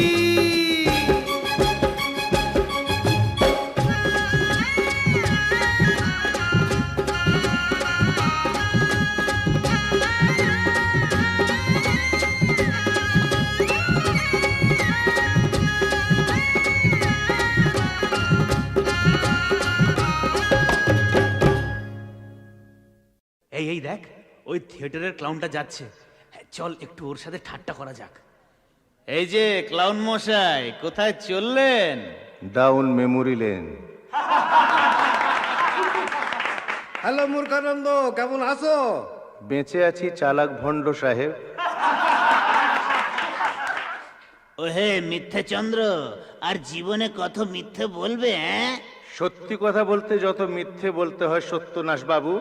এই এই দেখ ওই থিয়েটারের ক্লাউনটা যাচ্ছে, চল একটু ওর সাথে ঠাট্টা করা যাক। এই যে ক্লাউন মশাই, কোথায় চললেন? Down memory lane. হ্যালো মূর্খানন্দ, কেমন আছো? বেঁচে আছি চালাক ভণ্ড সাহেব। ওহে মিথ্যে চন্দ্র, আর জীবনে কত মিথ্যে বলবে? সত্যি কথা বলতে যত মিথ্যে বলতে হয় সত্যনাশ বাবু।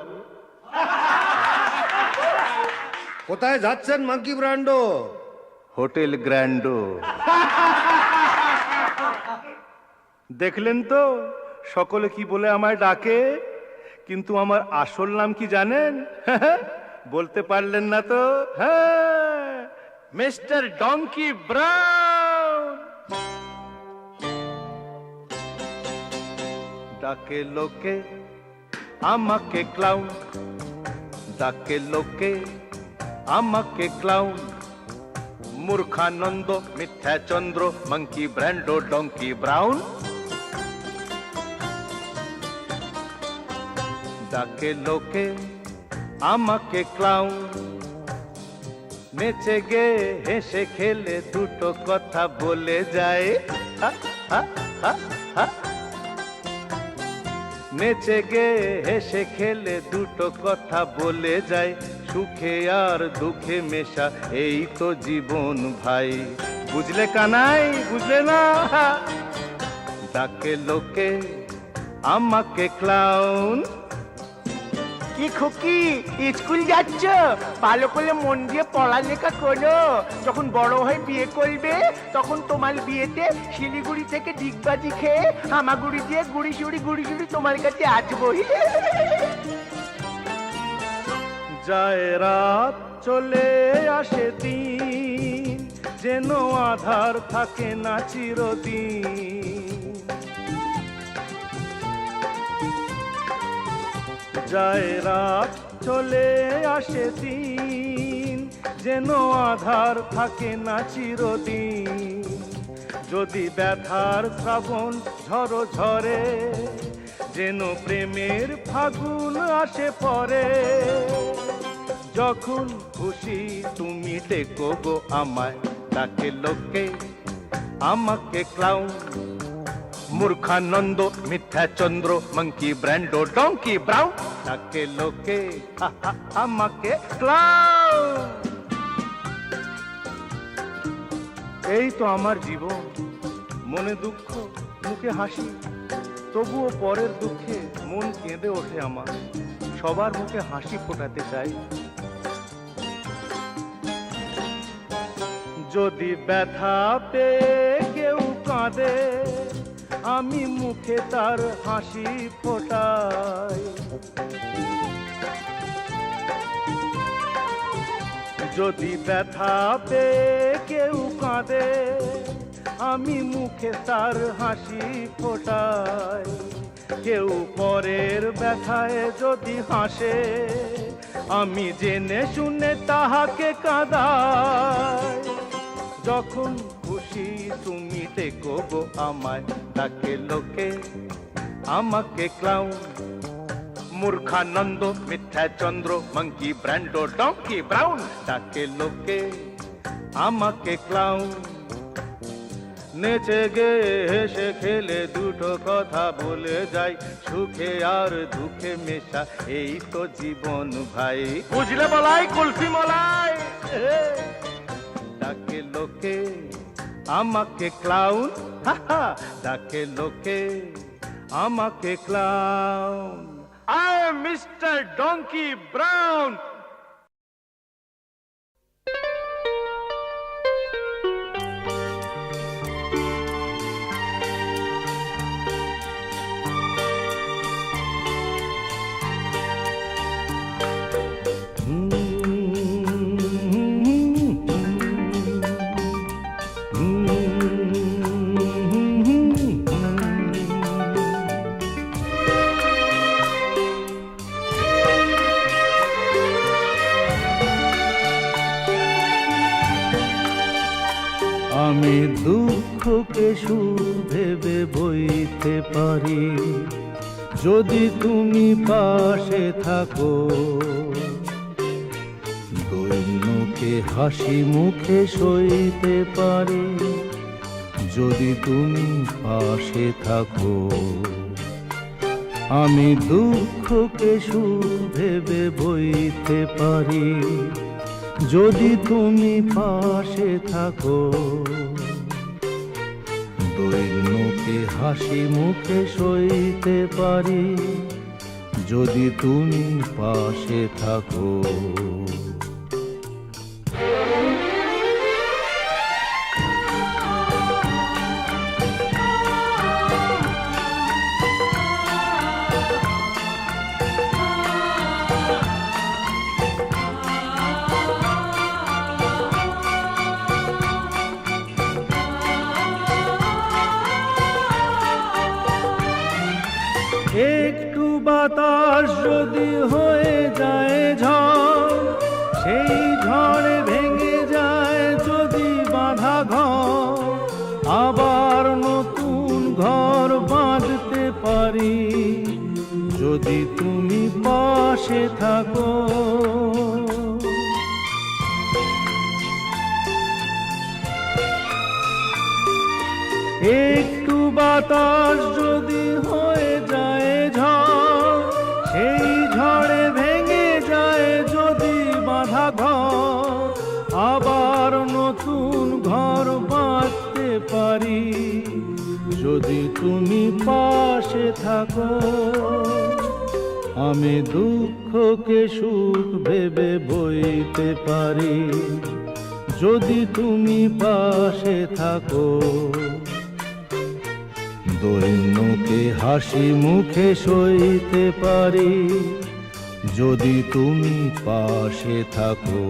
কোথায় যাচ্ছেন মাঙ্কি ব্র্যান্ডো? হোটেল গ্র্যান্ডো। দেখলেন তো সকলে কি বলে আমায় ডাকে, কিন্তু আমার আসল নাম কি জানেন? বলতে পারলেন না তো? হ্যাঁ, মিস্টার ডঙ্কি ব্রাউন। ডাকে লোকে আমাকে ক্লাউন, ডাকে লোকে আমাকে ক্লাউন। মূর্খানন্দ, মিথ্যা চন্দ্র, মাঙ্কি ব্র্যান্ডো, ডঙ্কি ব্রাউন। ডাকে লোকে আমাকে ক্লাউন। নেচে গে হেসে খেলে দুটো কথা বলে যায়। হা, হা, হা, হা। নেচে গে হেসে খেলে দুটো কথা বলে যায়। সুখে আর দুঃখে মেশা এই তো জীবন ভাই। বুঝলে কানাই, বুঝলে না? ডাকে লোকে আমাকে ক্লাউন। কি খুকি, স্কুল যাচ্ছ? ভালো করে মন দিয়ে পড়ালেখা করো। যখন বড় হয়ে বিয়ে করবে তখন তোমার বিয়েতে শিলিগুড়ি থেকে ডিগবাজি খেয়ে হামাগুড়ি দিয়ে গুড়ি সুড়ি তোমার কাছে আসবো। যায় রাত চলে আসে দিন, যেন আধার থাকে না চিরদিন। যায় রাত চলে আসে দিন, যেন আধার থাকে না চিরদিন। যদি ব্যথার শ্রাবণ ঝড়ো ঝরে, যেন প্রেমের ফাগুন আসে পরে। যখন খুশি তুমি টেকো গো আমায়, ডাকে লোকে আমাকে ক্লাউন। মূর্খানন্দ, মিথ্যাচন্দ্র, মাঙ্কি ব্র্যান্ডো, ডঙ্কি ব্রাউন, ডাকে লোকে আমাকে ক্লাউন। এই তো আমার জীবন, মনে দুঃখ মুখে হাসি, তবুও পরের দুঃখে মন কেঁদে ওঠে আমার। সবার মুখে হাসি ফোটাতে চাই। যদি ব্যথা পেয়ে কেউ কাঁদে, আমি মুখে তার হাসি ফোটাই। যদি ব্যথা পেয়ে কেউ কাঁদে, আমি মুখে তার হাসি ফোটাই। কেউ পরের ব্যথায় যদি হাসে, আমি জেনে শুনে তাহাকে কাঁদাই। যখন খুশি তুমি টেকো গো আমায়, ডাকে লোকে আমাকে ক্লাউন। মূর্খানন্দ, মিথ্যাচন্দ্র, মাঙ্কি ব্র্যান্ডো, ডঙ্কি ব্রাউন, ডাকে লোকে আমাকে ক্লাউন। নেচে গে হেসে খেলে দুটো কথা বলে যাই, সুখে আর দুঃখে মেশা এই তো জীবন ভাই। বুঝলে বলাই কুলফি মলাই, ডাকে লোকে আমাকে ক্লাউন, ডাকে লোকে আমাকে clown. I am mister donkey brown. আমি দুঃখকে সুখ ভেবে বইতে পারি, যদি তুমি পাশে থাকো। দৈন্যকে হাসি মুখে সইতে পারি, যদি তুমি পাশে থাকো। আমি দুঃখকে সুখ ভেবে বইতে পারি, যদি তুমি পাশে থাকো। দৈন্যকে হাসি মুখে সইতে পারি, যদি তুমি পাশে থাকো। একটু বাতাস যদি হয়ে যায় ঝড়, সেই ঝড়ে ভেঙে যায় যদি বাঁধা ঘর। আবার নতুন ঘর বাঁধতে পারি, যদি তুমি পাশে থাকো। একটু বাতাস যদি হয়ে যায় ঝড়, সেই ঝড়ে ভেঙে যায় যদি বাঁধা ঘর। আবার নতুন ঘর বাঁধতে পারি, যদি তুমি পাশে থাকো। আমি দুঃখকে সুখ ভেবে বইতে পারি, যদি তুমি পাশে থাকো। দৈন্যকে হাসি মুখে সইতে পারি, যদি তুমি পাশে থাকো।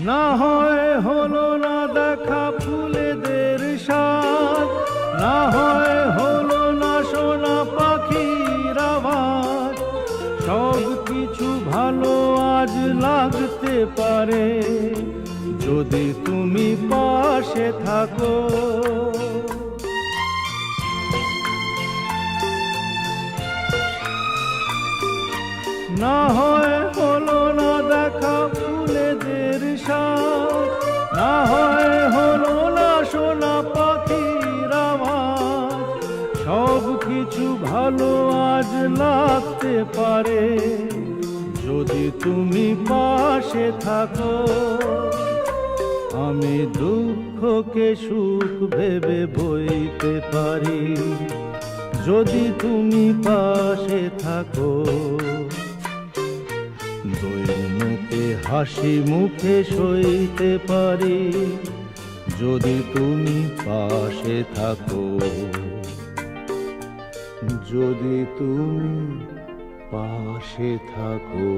না হয় হলো না পারে যদি তুমি পাশে থাকো। না হয় হলো না দেখা ফুলেদের সাথ, না হয় হলো না শোনা পাখির আওয়াজ, সব কিছু ভালো আজ লাগতে পারে যদি তুমি পাশে থাকো। আমি দুঃখকে সুখ ভেবে বইতে পারি যদি তুমি পাশে থাকো। দৈন্যকে হাসি মুখে সইতে পারি যদি তুমি পাশে থাকো, যদি তুমি পাশে থাকো।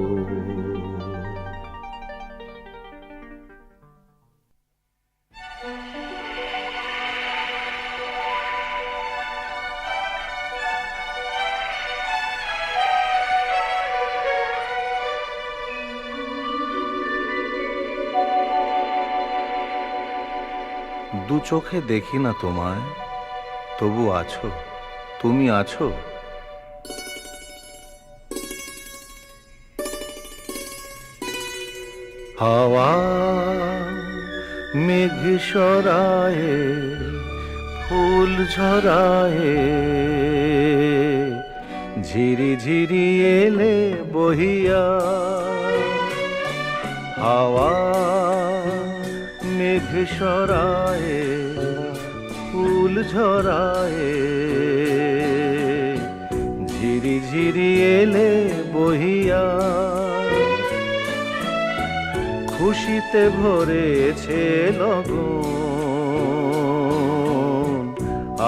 দু চোখে দেখি না তোমায়, তবু আছো, তুমি আছো। হাওয়া মেঘ সরায়ে ফুল ঝরায়ে, ঝিরি ঝিরি এলে বহিয়া। হাওয়া মেঘ সরায়ে ফুল ঝরায়ে, ঝিরি ঝিরি এলে বহিয়া। খুশিতে ভরেছে লগন,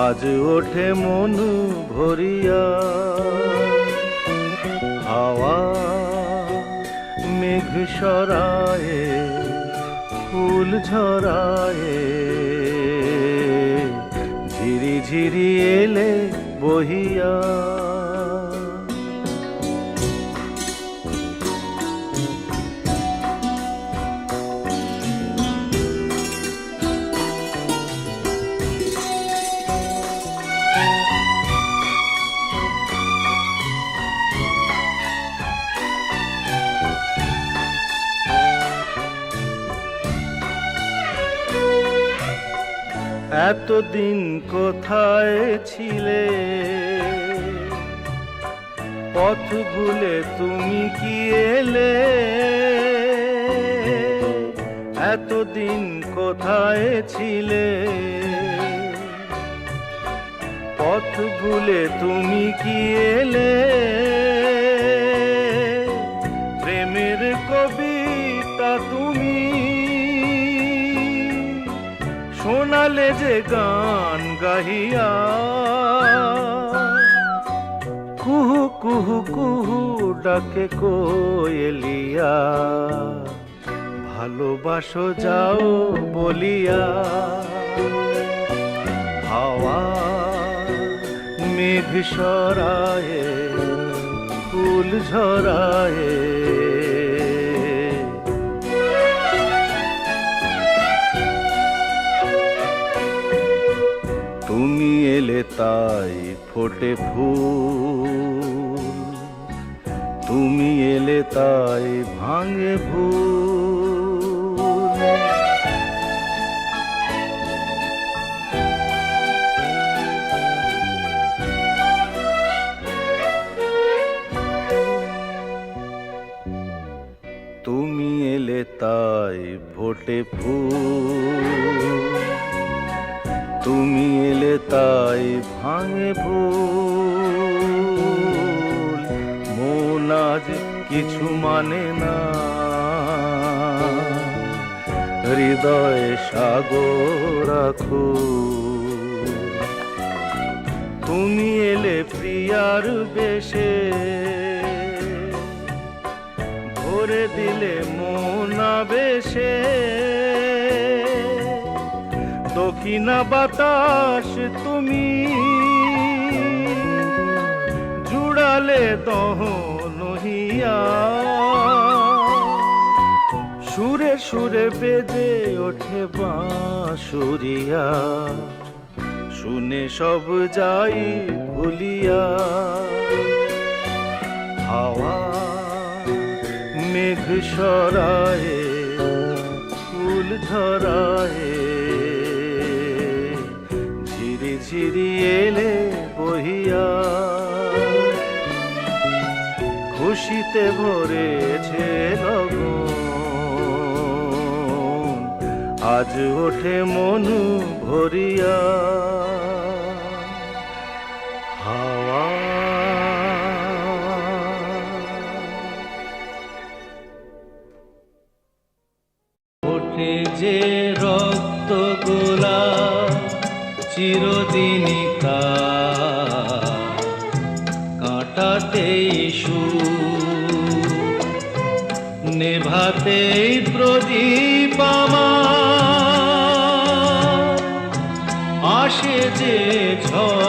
আজ ওঠে মন ভরিয়া। হাওয়া মেঘ সরায়ে ফুল ঝরায়ে, ঝিরি ঝিরি এলে বহিয়া। এতদিন কোথায় ছিলে, পথ ভুলে তুমি কি এলে? এতদিন কোথায় ছিলে, পথ ভুলে তুমি কি এলে? প্রেমের কবিতা তুমি শোনালে যে গান গাহিয়া। কুহু কুহু কুহু ডাকে কোয়েলিয়া, ভালোবাসো যাও বলিয়া। হাওয়া মেঘ সরায়ে ফুল ঝরায়ে, তুমি এলে তাই ফোটে ফুল, তুমি এলে তাই ভাঙে ভুল। তুমি এলে তাই ফোটে ফুল, তুমি এলে তাই ভাঙে ভুল। মন আজ কিছু মানে না, হৃদয়ে সাগর আকুল। তুমি এলে প্রিয়ার বেশে, ভরে দিলে মন আবেশে। দক্ষিণা বাতাস তুমি জুড়ালে দহন হিয়া। সুরে সুরে বেজে ওঠে বাঁশুরিয়া, শুনে সব যাই ভুলিয়া। হাওয়া মেঘ সরায়ে ফুল ঝরায়ে, ঝিরি ঝিরি এলে বহিয়া। খুশিতে ভরেছে লগন, আজ ওঠে মনু ভরিয়া। হাওয়া ওঠে যে রক্ত গোলাপ চিরদিনই কাঁটাতেই নেভাতেই প্রদীপ আমার, আসে যে ঝড়